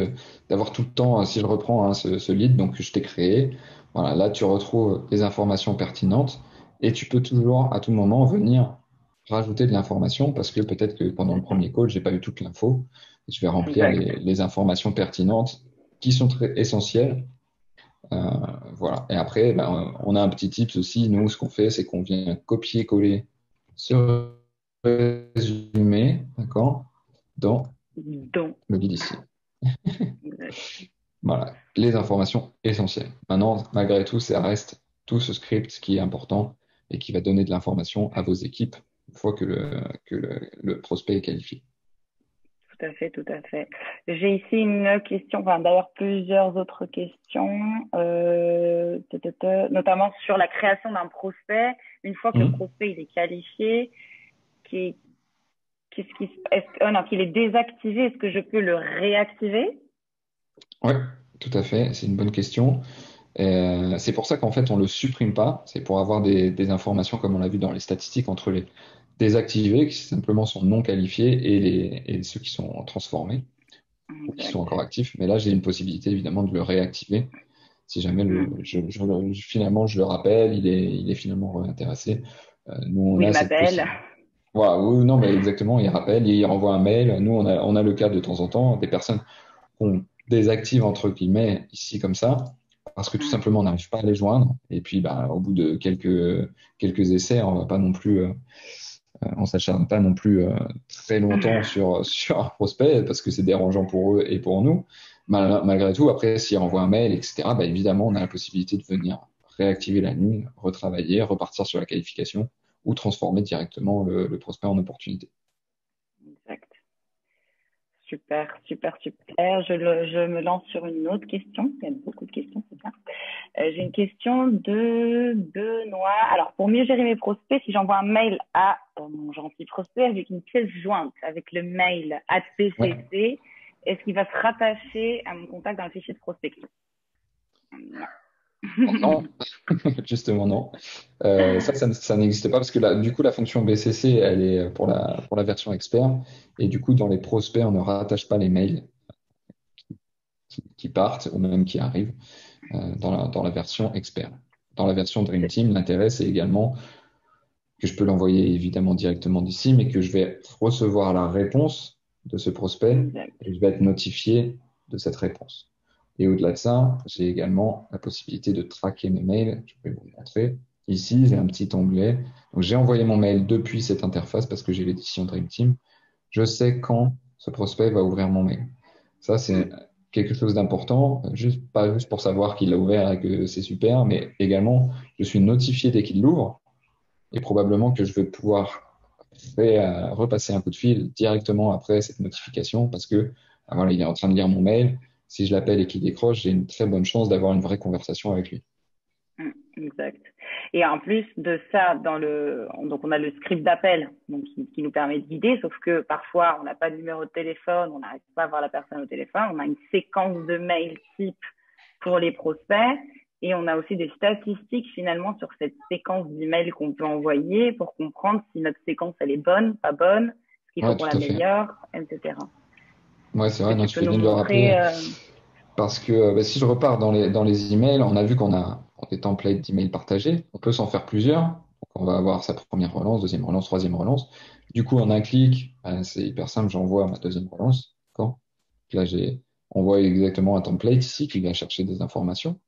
S2: d'avoir tout le temps, si je reprends hein, ce lead donc, que je t'ai créé, voilà, là, tu retrouves les informations pertinentes et tu peux toujours, à tout moment, venir rajouter de l'information parce que peut-être que pendant le premier call, j'ai pas eu toute l'info. Et je vais remplir
S3: Exact.
S2: les informations pertinentes qui sont très essentielles. Euh, voilà. Et après, ben, on a un petit tips aussi. Nous, ce qu'on fait, c'est qu'on vient copier-coller ce résumé, d'accord, dans
S3: Donc,
S2: le guide ici.
S3: exact.
S2: Voilà, les informations essentielles. Maintenant, malgré tout, ça reste tout ce script qui est important et qui va donner de l'information à vos équipes une fois que le prospect est qualifié.
S3: Tout à fait, tout à fait. J'ai ici une question, enfin d'ailleurs plusieurs autres questions, notamment sur la création d'un prospect. Une fois que le
S2: Mhm.
S3: prospect il est qualifié, oh non, qu'il est désactivé, est-ce que je peux le réactiver?
S2: Ouais, tout à fait, c'est une bonne question. C'est pour ça qu'en fait, on le supprime pas. C'est pour avoir des informations, comme on l'a vu dans les statistiques, entre les désactivés, qui simplement sont non qualifiés, et ceux qui sont transformés ou qui sont
S3: Exact.
S2: encore actifs. Mais là, j'ai une possibilité évidemment de le réactiver. Si jamais finalement je le rappelle, il est finalement intéressé. Nous,
S3: Ou
S2: on
S3: il
S2: a cette
S3: m'appelle.
S2: possibilité. Voilà, oui, non, mais exactement, il rappelle, il renvoie un mail. Nous, on a le cas de temps en temps des personnes qu'on désactive entre guillemets ici comme ça, parce que tout simplement on n'arrive pas à les joindre. Et puis, bah, au bout de quelques essais, on va pas non plus, on s'acharne pas non plus très longtemps sur un prospect parce que c'est dérangeant pour eux et pour nous. Malgré tout, après, s'ils renvoient un mail, etc., bah, évidemment, on a la possibilité de venir réactiver la ligne, retravailler, repartir sur la qualification ou transformer directement le prospect en opportunité.
S3: Exact. Super, super, super. Je me lance sur une autre question. Il y a beaucoup de questions, c'est bien. J'ai une question de Benoît. Alors, pour mieux gérer mes prospects, si j'envoie un mail à mon gentil prospect avec une pièce jointe, avec le mail
S2: Ouais.
S3: @pcc, est-ce qu'il va se rattacher à mon contact dans le fichier de prospection? Non.
S2: Non, justement non. Ça n'existe pas parce que là, du coup, la fonction BCC, elle est pour la version expert. Et du coup, dans les prospects, on ne rattache pas les mails qui partent ou même qui arrivent dans la version expert. Dans la version Dream Team, l'intérêt, c'est également que je peux l'envoyer évidemment directement d'ici, mais que je vais recevoir la réponse de ce prospect
S3: Exact.
S2: et je vais être notifié de cette réponse. Et au-delà de ça, j'ai également la possibilité de traquer mes mails. Je vais vous le montrer. Ici, j'ai un petit onglet. Donc, j'ai envoyé mon mail depuis cette interface parce que j'ai l'édition Dream Team. Je sais quand ce prospect va ouvrir mon mail. Ça, c'est quelque chose d'important, pas juste pour savoir qu'il l'a ouvert et que c'est super, mais également, je suis notifié dès qu'il l'ouvre et probablement que je vais pouvoir repasser un coup de fil directement après cette notification parce que voilà, il est en train de lire mon mail. Si je l'appelle et qu'il décroche, j'ai une très bonne chance d'avoir une vraie conversation avec lui.
S3: Exact. Et en plus de ça, donc on a le script d'appel, donc qui nous permet de guider, sauf que parfois on n'a pas de numéro de téléphone, on n'arrive pas à voir la personne au téléphone, on a une séquence de mails type pour les prospects et on a aussi des statistiques finalement sur cette séquence d'emails qu'on peut envoyer pour comprendre si notre séquence elle est bonne, pas bonne, ce qu'il faut
S2: Ouais,
S3: qu'on
S2: tout à fait.
S3: l'améliore, etc.
S2: Ouais, c'est
S3: Est-ce
S2: vrai,
S3: que
S2: non,
S3: tu
S2: tu
S3: peux
S2: fais
S3: nous
S2: bien de le
S3: montrer
S2: rappeler parce que bah, si je repars dans les emails, on a vu qu'on a des templates d'emails partagés. On peut s'en faire plusieurs. Donc, on va avoir sa première relance, deuxième relance, troisième relance. Du coup, en un clic, c'est hyper simple, j'envoie ma deuxième relance. D'accord? Là, on voit exactement un template ici qui va chercher des informations.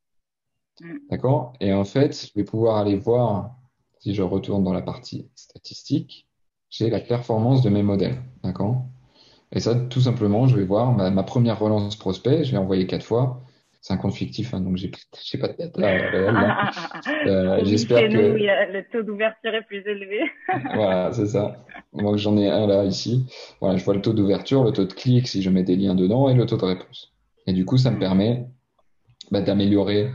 S2: D'accord? Et en fait, je vais pouvoir aller voir, si je retourne dans la partie statistique, j'ai la performance de mes modèles. D'accord? Et ça, tout simplement, je vais voir ma première relance prospect, je l'ai envoyé 4 fois. C'est un compte fictif, hein, donc j'ai pas de date là, réelle là.
S3: Promis,
S2: J'espère
S3: chez nous,
S2: que
S3: le taux d'ouverture est plus élevé.
S2: voilà, c'est ça. Donc j'en ai un là ici. Voilà, je vois le taux d'ouverture, le taux de clic si je mets des liens dedans et le taux de réponse. Et du coup, ça me permet d'améliorer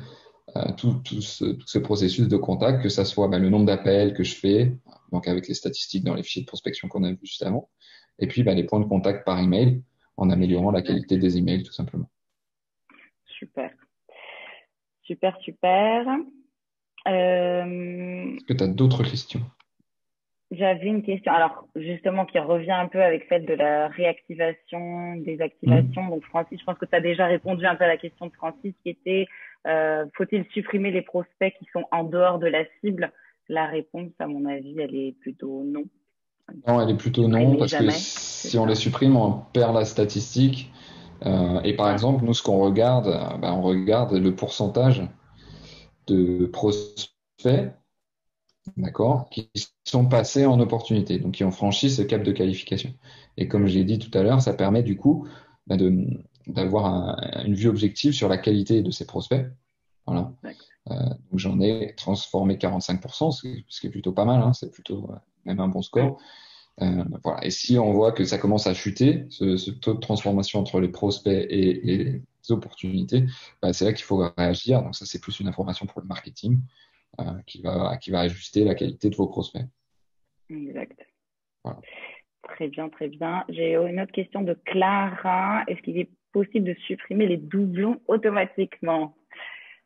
S2: tout ce processus de contact, que ça soit le nombre d'appels que je fais, donc avec les statistiques dans les fichiers de prospection qu'on a vu juste avant, et puis les points de contact par email en améliorant la qualité des emails tout simplement.
S3: Super, super, super.
S2: Est-ce que tu as d'autres questions?
S3: J'avais une question, alors justement qui revient un peu avec celle de la réactivation,
S2: Hmm.
S3: désactivation. Donc Francis, je pense que tu as déjà répondu un peu à la question de Francis qui était faut-il supprimer les prospects qui sont en dehors de la cible? La réponse, à mon avis, elle est plutôt non.
S2: Non, elle est plutôt non,
S3: Supprimer
S2: parce que
S3: jamais,
S2: si
S3: c'est
S2: on les
S3: ça.
S2: supprime, on perd la statistique. Et par
S3: Ah,
S2: exemple, nous, ce qu'on regarde, on regarde le pourcentage de prospects, d'accord, qui sont passés en opportunité, donc qui ont franchi ce cap de qualification. Et comme j'ai dit tout à l'heure, ça permet du coup de d'avoir une vue objective sur la qualité de ces prospects. Voilà.
S3: d'accord.
S2: Donc j'en ai transformé 45%, ce qui est plutôt pas mal, hein, c'est plutôt même un bon
S3: Mm.
S2: score. Voilà. Et si on voit que ça commence à chuter, ce taux de transformation entre les prospects et les opportunités, c'est là qu'il faut réagir. Donc ça, c'est plus une information pour le marketing qui va ajuster la qualité de vos prospects.
S3: Exact.
S2: Voilà.
S3: Très bien, très bien. J'ai une autre question de Clara. Est-ce qu'il est possible de supprimer les doublons automatiquement?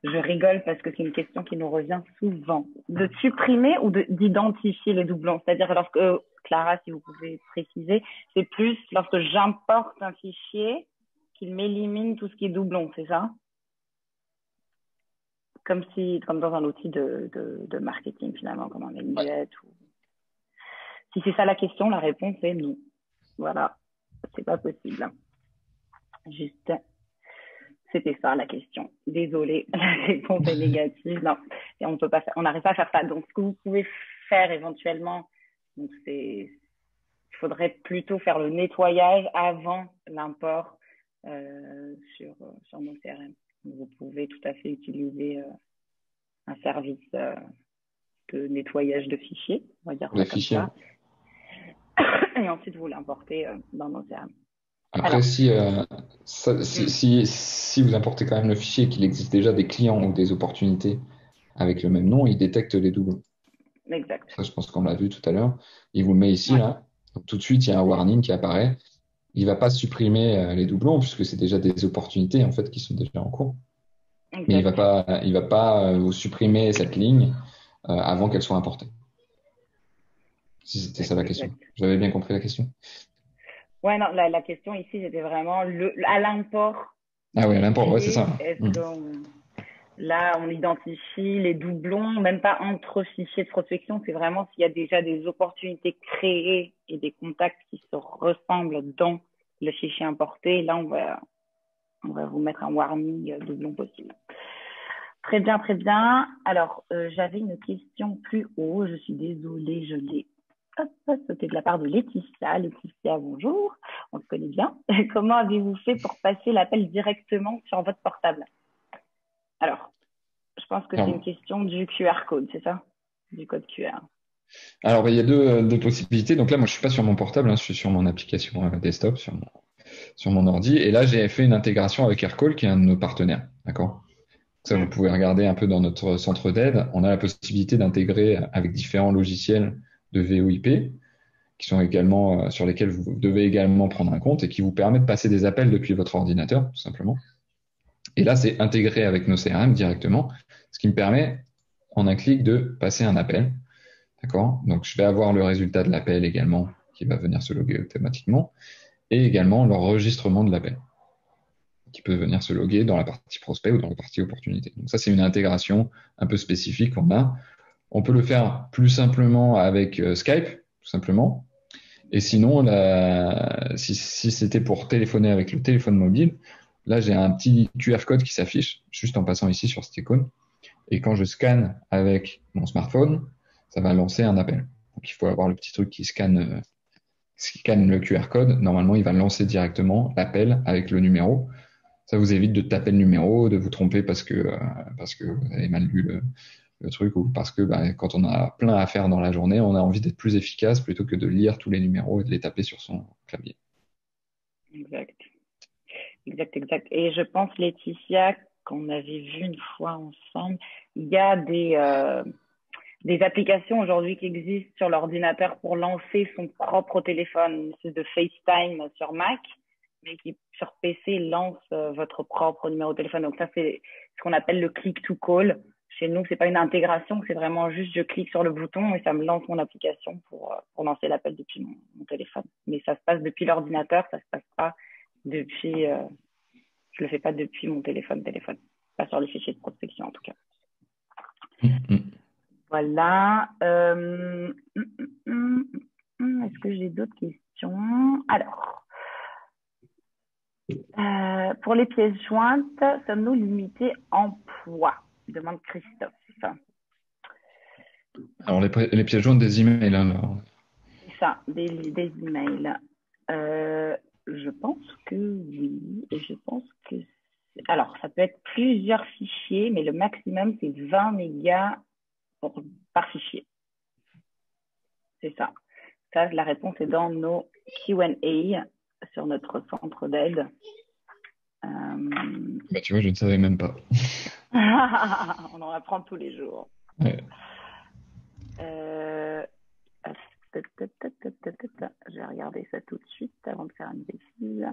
S3: Je rigole parce que c'est une question qui nous revient souvent. De supprimer ou d'identifier les doublons? C'est-à-dire lorsque, Clara, si vous pouvez préciser, c'est plus lorsque j'importe un fichier qu'il m'élimine tout ce qui est doublon, c'est ça? Comme dans un outil de marketing finalement, comme un
S2: Ouais.
S3: MailJet. Si c'est ça la question, la réponse est non. Voilà, c'est pas possible. Juste, c'était ça la question. Désolée, la réponse est négative. Non, et on peut pas faire, on n'arrive pas à faire ça. Donc, ce que vous pouvez faire éventuellement, donc il faudrait plutôt faire le nettoyage avant l'import sur nos CRM. Vous pouvez tout à fait utiliser un service de nettoyage de fichiers, on va dire
S2: Pour les
S3: ça comme
S2: fichiers.
S3: ça, et ensuite vous l'importez dans nos CRM.
S2: Après,
S3: Alors,
S2: si vous importez quand même le fichier et qu'il existe déjà des clients ou des opportunités avec le même nom, il détecte les doublons.
S3: exact.
S2: Ça, je pense qu'on l'a vu tout à l'heure. Il vous le met ici,
S3: Ouais,
S2: là. Donc, tout de suite, il y a un warning qui apparaît. Il va pas supprimer les doublons puisque c'est déjà des opportunités en fait qui sont déjà en cours. Mais
S3: exact.
S2: il va pas vous supprimer cette ligne avant qu'elle soit importée. Si c'était ça
S3: Exact,
S2: la question.
S3: exact.
S2: J'avais bien compris la question.
S3: Ouais, non, la question ici, c'était vraiment à l'import
S2: Ah
S3: du
S2: oui, l'import, ouais, c'est ça.
S3: fichier. Est-ce qu'on Là, on identifie les doublons, même pas entre fichiers de prospection, c'est vraiment s'il y a déjà des opportunités créées et des contacts qui se ressemblent dans le fichier importé. Là, on va vous mettre un warning doublon possible. Très bien, très bien. Alors, j'avais une question plus haut. Je suis désolée, je l'ai sauté de la part de Laetitia. Laetitia, bonjour. On se connaît bien. Comment avez-vous fait pour passer l'appel directement sur votre portable? Alors, je pense que c'est une
S2: Alors,
S3: question du QR code, c'est ça? Du code QR.
S2: il y a deux possibilités. Donc là, moi, je suis pas sur mon portable, hein, je suis sur mon application desktop, sur mon ordi. Et là, j'ai fait une intégration avec Aircall, qui est un de nos partenaires. D'accord? Ça, vous
S3: Mm.
S2: pouvez regarder un peu dans notre centre d'aide. On a la possibilité d'intégrer avec différents logiciels de VoIP qui sont également sur lesquels vous devez également prendre un compte et qui vous permet de passer des appels depuis votre ordinateur, tout simplement. Et là, c'est intégré avec nos CRM directement, ce qui me permet, en un clic, de passer un appel. D'accord? Donc, je vais avoir le résultat de l'appel également qui va venir se loguer automatiquement et également l'enregistrement de l'appel qui peut venir se loguer dans la partie prospect ou dans la partie opportunité. Donc ça, c'est une intégration un peu spécifique qu'on a. On peut le faire plus simplement avec Skype, tout simplement. Et sinon, si c'était pour téléphoner avec le téléphone mobile, là, j'ai un petit QR code qui s'affiche juste en passant ici sur cette icône. Et quand je scanne avec mon smartphone, ça va lancer un appel. Donc, il faut avoir le petit truc qui scanne le QR code. Normalement, il va lancer directement l'appel avec le numéro. Ça vous évite de taper le numéro, de vous tromper parce que vous avez mal lu le truc ou parce que quand on a plein à faire dans la journée, on a envie d'être plus efficace plutôt que de lire tous les numéros et de les taper sur son clavier.
S3: Exact. Exact, exact. Et je pense, Laetitia, qu'on avait vu une fois ensemble, il y a des applications aujourd'hui qui existent sur l'ordinateur pour lancer son propre téléphone, c'est de FaceTime sur Mac, mais qui sur PC lance votre propre numéro de téléphone. Donc ça, c'est ce qu'on appelle le click to call. Chez nous, c'est pas une intégration, c'est vraiment juste je clique sur le bouton et ça me lance mon application pour lancer l'appel depuis mon téléphone. Mais ça se passe depuis l'ordinateur, ça se passe pas depuis, je le fais pas depuis mon téléphone, pas sur les fichiers de prospection en tout cas. Voilà. Est-ce que j'ai d'autres questions? Alors, pour les pièces jointes, sommes-nous limités en poids? Demande Christophe.
S2: Alors, les pièces jointes des emails, là.
S3: C'est ça, des emails. Je pense que oui, et je pense que... Alors, ça peut être plusieurs fichiers, mais le maximum, c'est 20 mégas par fichier. C'est ça. Ça, la réponse est dans nos Q&A sur notre centre d'aide.
S2: Bah, tu vois, je ne savais même pas.
S3: On en apprend tous les jours.
S2: Ouais.
S3: Je vais regarder ça tout de suite avant de faire une bêtise.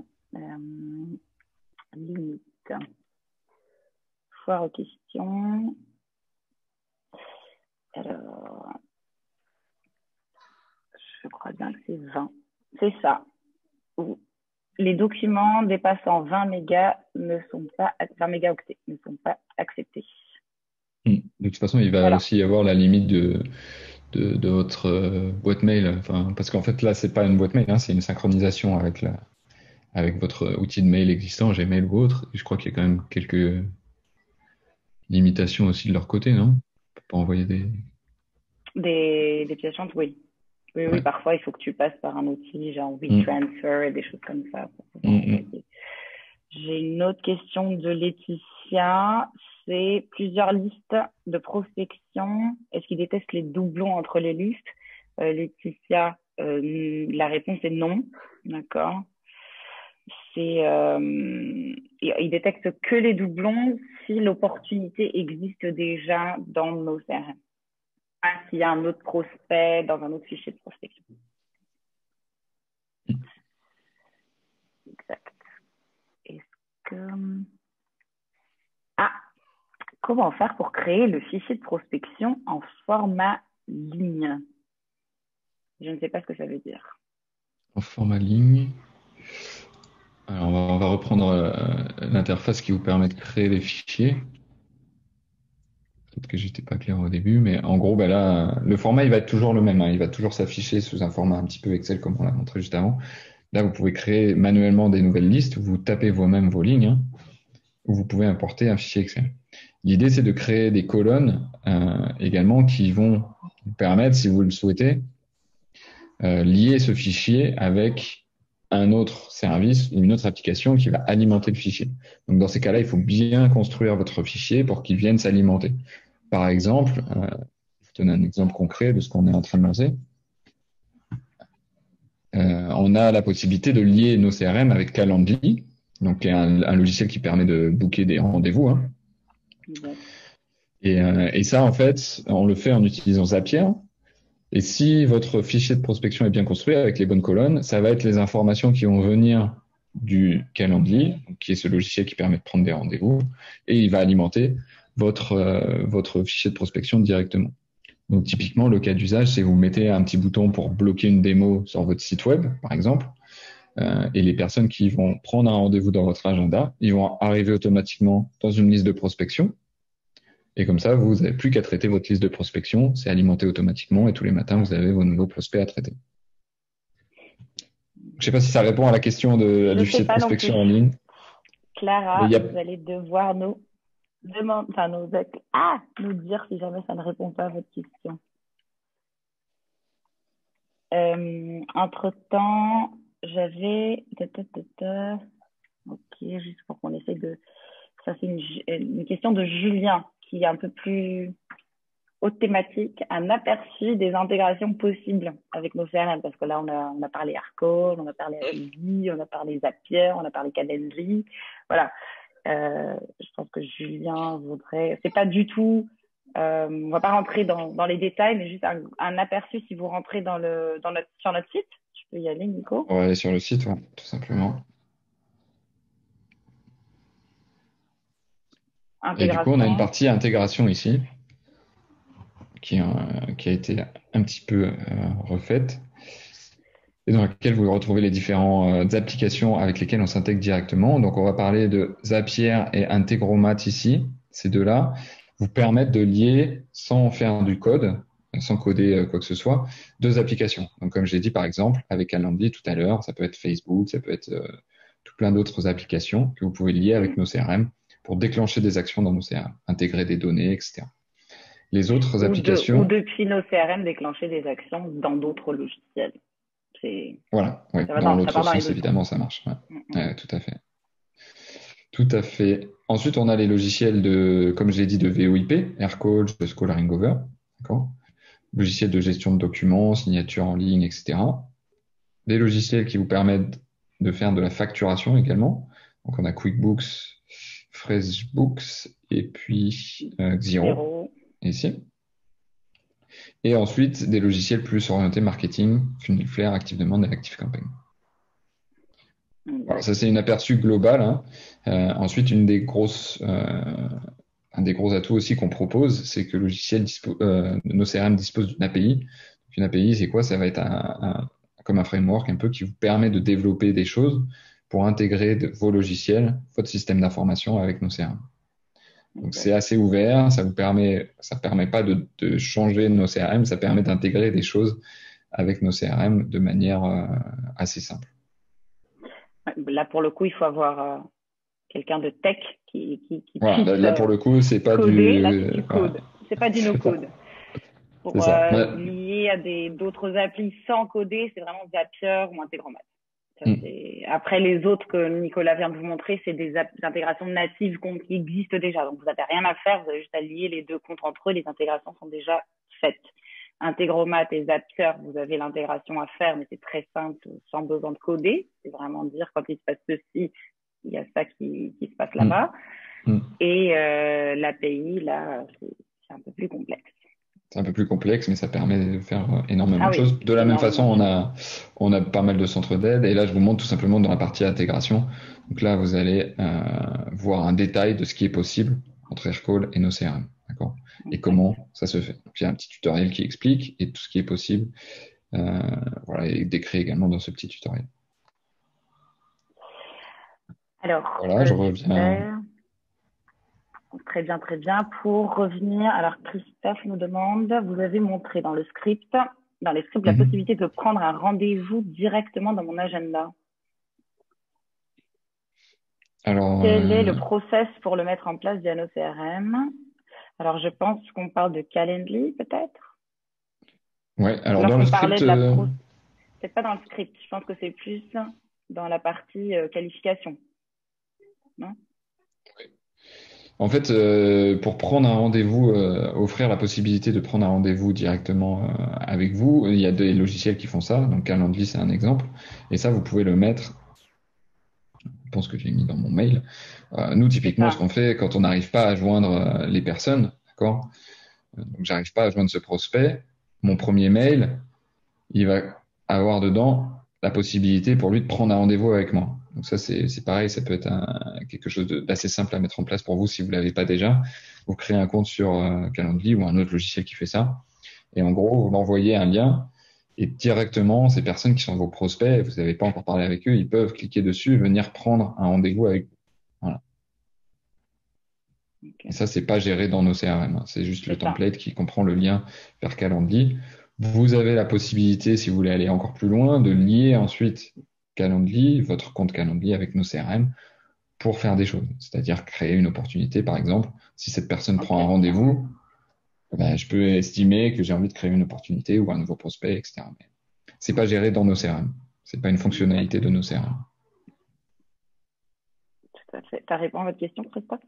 S3: Limite. Foire aux questions. Alors, je crois bien que c'est 20. C'est ça. Les documents dépassant 20 mégas ne sont pas 20 mégaoctets ne sont pas acceptés.
S2: De toute façon, il va aussi y avoir la limite de votre boîte mail. Enfin, parce qu'en fait, là, c'est pas une boîte mail, hein, c'est une synchronisation avec votre outil de mail existant, Gmail ou autre. Et je crois qu'il y a quand même quelques limitations aussi de leur côté, non? On peut pas envoyer
S3: des pièces jointes, oui. Oui, oui, parfois, il faut que tu passes par un outil genre WeTransfer et des choses comme ça. J'ai une autre question de Laetitia. C'est plusieurs listes de prospection. Est-ce qu'ils détestent les doublons entre les listes? Laetitia, la réponse est non. D'accord. Ils détectent que les doublons si l'opportunité existe déjà dans nos CRM. S'il y a un autre prospect dans un autre fichier de prospection. Exact. Est-ce que... comment faire pour créer le fichier de prospection en format ligne? Je ne sais pas ce que ça veut dire.
S2: En format ligne. Alors, on va reprendre l'interface qui vous permet de créer les fichiers. Peut-être que j'étais pas clair au début, mais en gros, bah là, le format, il va être toujours le même, hein. Il va toujours s'afficher sous un format un petit peu Excel comme on l'a montré juste avant. Là, vous pouvez créer manuellement des nouvelles listes, vous tapez vous-même vos lignes, hein, ou vous pouvez importer un fichier Excel. L'idée, c'est de créer des colonnes également qui vont vous permettre, si vous le souhaitez, lier ce fichier avec un autre service ou une autre application qui va alimenter le fichier. Donc, dans ces cas-là, il faut bien construire votre fichier pour qu'il vienne s'alimenter. Par exemple, je vous donne un exemple concret de ce qu'on est en train de lancer. On a la possibilité de lier nos CRM avec Calendly, donc un logiciel qui permet de booker des rendez-vous. Hein. Et ça, en fait, on le fait en utilisant Zapier. Et si votre fichier de prospection est bien construit avec les bonnes colonnes, ça va être les informations qui vont venir du Calendly, qui est ce logiciel qui permet de prendre des rendez-vous, et il va alimenter votre fichier de prospection directement. Donc typiquement, le cas d'usage, c'est vous mettez un petit bouton pour bloquer une démo sur votre site web, par exemple, et les personnes qui vont prendre un rendez-vous dans votre agenda, ils vont arriver automatiquement dans une liste de prospection. Et comme ça, vous n'avez plus qu'à traiter votre liste de prospection, c'est alimenté automatiquement et tous les matins, vous avez vos nouveaux prospects à traiter. Je ne sais pas si ça répond à la question du fichier de prospection en ligne.
S3: Clara, vous allez devoir nous dire si jamais ça ne répond pas à votre question. Entre-temps, j'avais... Ok, juste pour qu'on essaye de... Ça, c'est une question de Julien qui est un peu plus haute thématique, un aperçu des intégrations possibles avec nos CRM, parce que là, on a parlé Arcol, on a parlé Adobe, on a parlé Zapier, on a parlé Calendly. Voilà. Je pense que Julien voudrait... C'est pas du tout... on va pas rentrer dans les détails, mais juste un aperçu si vous rentrez sur notre site. Tu peux y aller, Nico?
S2: On va aller sur le site, ouais, tout simplement. Et du coup, on a une partie intégration ici. qui a été un petit peu refaite et dans laquelle vous retrouvez les différentes applications avec lesquelles on s'intègre directement. Donc, on va parler de Zapier et Integromat ici. Ces deux-là vous permettent de lier, sans faire du code, sans coder quoi que ce soit, deux applications. Donc, comme j'ai dit, par exemple, avec Calendly tout à l'heure, ça peut être Facebook, ça peut être tout plein d'autres applications que vous pouvez lier avec nos CRM pour déclencher des actions dans nos CRM, intégrer des données, etc. Les autres applications...
S3: Ou depuis nos CRM, déclencher des actions dans d'autres logiciels.
S2: Voilà, oui. Dans l'autre sens, évidemment, ça marche. Ouais, tout à fait. Tout à fait. Ensuite, on a les logiciels comme je l'ai dit, de VoIP, AirCoach, Scolaring Over, d'accord. Logiciels de gestion de documents, signature en ligne, etc. Des logiciels qui vous permettent de faire de la facturation également. Donc, on a QuickBooks, FreshBooks et puis Xero ici. Et ensuite, des logiciels plus orientés marketing, Funnelflare, ActiveDemand et ActiveCampaign. Alors, ça, c'est une aperçu global. Hein. Ensuite, un des gros atouts aussi qu'on propose, c'est que nos CRM disposent d'une API. Donc, une API, c'est quoi? Ça va être comme un framework un peu qui vous permet de développer des choses pour intégrer vos logiciels, votre système d'information avec nos CRM. Donc, c'est assez ouvert, ça permet pas de changer nos CRM, ça permet d'intégrer des choses avec nos CRM de manière assez simple.
S3: Là, pour le coup, il faut avoir quelqu'un de tech qui
S2: voilà, là, pour le coup, c'est pas
S3: coder.
S2: du...
S3: Là, c'est du code. Voilà. C'est pas du no-code. Pour lier à d'autres applis sans coder, c'est vraiment Zapier ou Integromat. Après, les autres que Nicolas vient de vous montrer, c'est des intégrations natives qui existent déjà. Donc, vous n'avez rien à faire, vous avez juste à lier les deux comptes entre eux. Les intégrations sont déjà faites. Integromat et Zapier, vous avez l'intégration à faire, mais c'est très simple, sans besoin de coder. C'est vraiment dire quand il se passe ceci, il y a ça qui se passe là-bas. Et l'API, là, c'est un peu plus complexe.
S2: C'est un peu plus complexe, mais ça permet de faire énormément de choses. De la même façon, on a pas mal de centres d'aide. Et là, je vous montre tout simplement dans la partie intégration. Donc là, vous allez voir un détail de ce qui est possible entre Aircall et nos CRM. D'accord ? Et comment ça se fait. Donc, il y a un petit tutoriel qui explique et tout ce qui est possible. Voilà, et décrit également dans ce petit tutoriel.
S3: Alors,
S2: voilà, je reviens.
S3: Très bien, très bien. Pour revenir, alors Christophe nous demande, vous avez montré dans les scripts, la possibilité de prendre un rendez-vous directement dans mon agenda.
S2: Alors,
S3: quel est le process pour le mettre en place via nos CRM? Alors, je pense qu'on parle de Calendly, peut-être?
S2: Ouais, alors dans le script...
S3: C'est pas dans le script, je pense que c'est plus dans la partie qualification. Non?
S2: En fait, pour prendre un rendez-vous, offrir la possibilité de prendre un rendez-vous directement avec vous, il y a des logiciels qui font ça. Donc Calendly, c'est un exemple. Et ça, vous pouvez le mettre. Je pense que je l'ai mis dans mon mail. Nous, typiquement, ce qu'on fait quand on n'arrive pas à joindre les personnes, d'accord? Donc, j'arrive pas à joindre ce prospect. Mon premier mail, il va avoir dedans la possibilité pour lui de prendre un rendez-vous avec moi. Donc ça, c'est pareil, ça peut être quelque chose d'assez simple à mettre en place pour vous si vous l'avez pas déjà. Vous créez un compte sur Calendly ou un autre logiciel qui fait ça. Et en gros, vous envoyez un lien et directement, ces personnes qui sont vos prospects, vous n'avez pas encore parlé avec eux, ils peuvent cliquer dessus et venir prendre un rendez-vous avec vous. Voilà. Okay. Et ça, c'est pas géré dans nos CRM. C'est juste le template qui comprend le lien vers Calendly. Vous avez la possibilité, si vous voulez aller encore plus loin, de lier ensuite Calendly, votre compte Calendly avec nos CRM pour faire des choses. C'est-à-dire créer une opportunité, par exemple. Si cette personne prend un rendez-vous, ben, je peux estimer que j'ai envie de créer une opportunité ou un nouveau prospect, etc. Mais c'est pas géré dans nos CRM. C'est pas une fonctionnalité de nos CRM.
S3: Tout à fait. Ça répond à votre question, Christophe?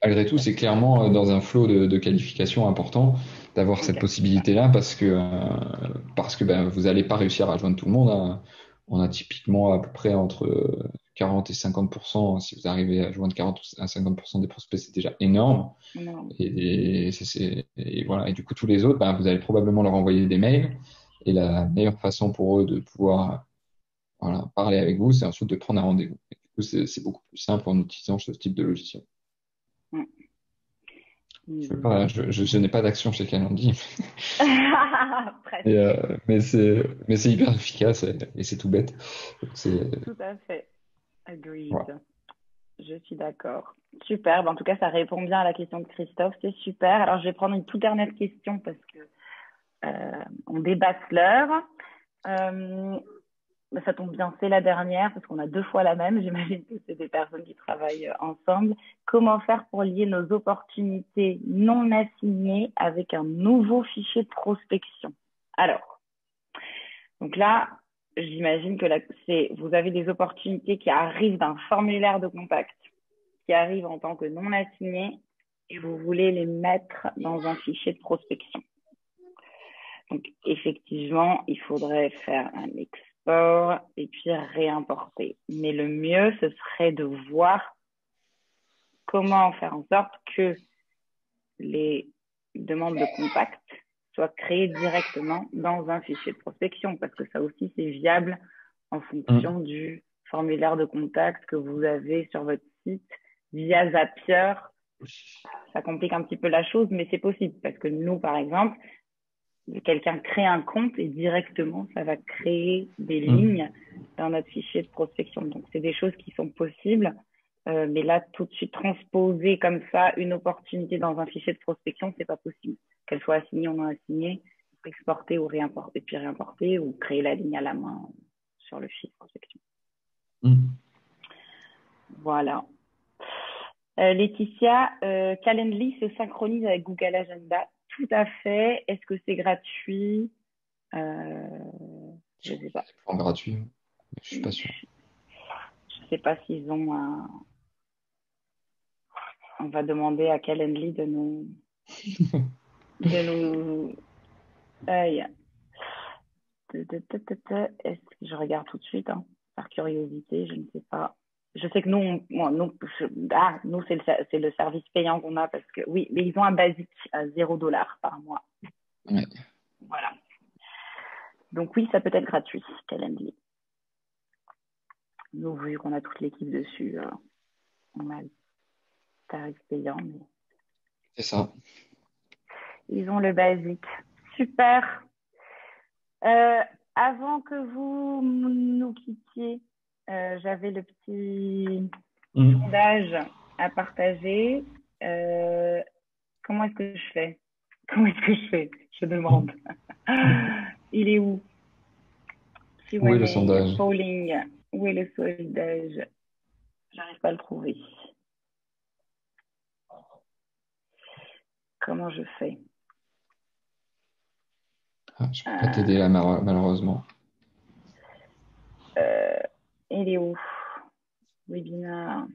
S2: Malgré tout, c'est clairement dans un flot de qualification important d'avoir cette possibilité-là parce que ben, vous n'allez pas réussir à joindre tout le monde. Hein. On a typiquement à peu près entre 40 et 50%. Si vous arrivez à joindre 40 à 50% des prospects, c'est déjà énorme. Et voilà. Et du coup, tous les autres, ben, vous allez probablement leur envoyer des mails. Et la meilleure façon pour eux de pouvoir parler avec vous, c'est ensuite de prendre un rendez-vous. Du coup, c'est beaucoup plus simple en utilisant ce type de logiciel. Je n'ai pas d'action chez Calendly,
S3: Presque.
S2: mais c'est hyper efficace et c'est tout bête. Donc,
S3: Tout à fait. Agreed.
S2: voilà.
S3: Je suis d'accord. Super. En tout cas, ça répond bien à la question de Christophe. C'est super. Alors, je vais prendre une toute dernière question parce que on dépasse l'heure. Ça tombe bien, c'est la dernière parce qu'on a 2 fois la même. J'imagine que c'est des personnes qui travaillent ensemble. Comment faire pour lier nos opportunités non assignées avec un nouveau fichier de prospection? Alors, donc là, j'imagine que vous avez des opportunités qui arrivent d'un formulaire de contact, qui arrivent en tant que non assignées, et vous voulez les mettre dans un fichier de prospection. Donc, effectivement, il faudrait faire un export et puis réimporter. Mais le mieux, ce serait de voir comment faire en sorte que les demandes de contact soient créées directement dans un fichier de prospection, parce que ça aussi, c'est viable en fonction du formulaire de contact que vous avez sur votre site via Zapier. Ça complique un petit peu la chose, mais c'est possible, parce que nous, par exemple, quelqu'un crée un compte et directement, ça va créer des lignes dans notre fichier de prospection. Donc, c'est des choses qui sont possibles. Mais là, tout de suite, transposer comme ça une opportunité dans un fichier de prospection, c'est pas possible. Qu'elle soit assignée ou non assignée, exporter ou réimporter, puis réimporter ou créer la ligne à la main sur le fichier de prospection. Voilà. Laetitia, Calendly se synchronise avec Google Agenda. Tout à fait. Est-ce que c'est gratuit? Je sais pas.
S2: C'est pas gratuit, mais je suis pas sûr.
S3: Je sais pas s'ils ont On va demander à Calendly de nous. Aïe. Est-ce que je regarde tout de suite, hein, par curiosité, je ne sais pas. Je sais que nous, c'est le service payant qu'on a parce que oui, mais ils ont un basique à $0 par mois.
S2: Ouais.
S3: Voilà. Donc oui, ça peut être gratuit, Calendly. Nous, vu qu'on a toute l'équipe dessus, on a le tarif payant. Mais...
S2: C'est ça.
S3: Ils ont le basique. Super. Avant que vous nous quittiez, j'avais le petit sondage à partager. Comment est-ce que je fais? Je demande. Il est où?
S2: Où est le sondage?
S3: Polling. Où est le sondage? J'arrive pas à le trouver. Comment je fais?
S2: Je peux pas t'aider là, malheureusement.
S3: Il est où? Webinar.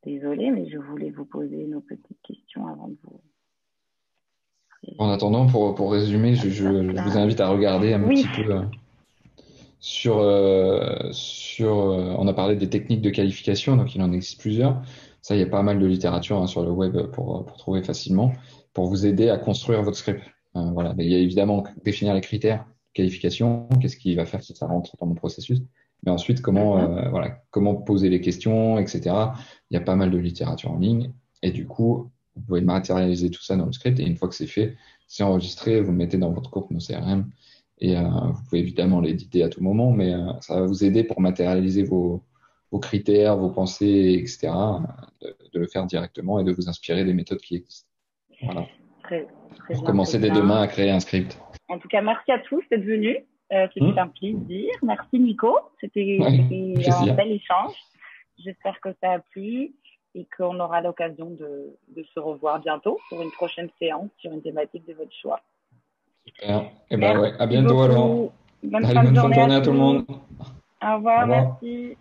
S3: Désolée, mais je voulais vous poser nos petites questions avant de vous.
S2: En attendant, pour résumer, je vous invite à regarder un petit peu on a parlé des techniques de qualification, donc il en existe plusieurs. Ça, il y a pas mal de littérature sur le web pour trouver facilement, pour vous aider à construire votre script. Voilà. Mais il y a évidemment définir les critères de qualification, qu'est-ce qui va faire que ça rentre dans mon processus. Mais ensuite, comment poser les questions, etc. Il y a pas mal de littérature en ligne. Et du coup, vous pouvez matérialiser tout ça dans le script. Et une fois que c'est fait, c'est enregistré, vous le mettez dans votre contenu CRM. Et vous pouvez évidemment l'éditer à tout moment, mais ça va vous aider pour matérialiser vos critères, vos pensées, etc. De le faire directement et de vous inspirer des méthodes qui existent. Voilà.
S3: Très
S2: pour commencer dès demain à créer un script.
S3: En tout cas, merci à tous d'être venus. C'était un plaisir. Merci Nico. C'était un bel échange. J'espère que ça a plu et qu'on aura l'occasion de se revoir bientôt pour une prochaine séance sur une thématique de votre choix.
S2: Super. Et à bientôt alors.
S3: Bonne fin de journée à tout le monde. Au revoir. Merci.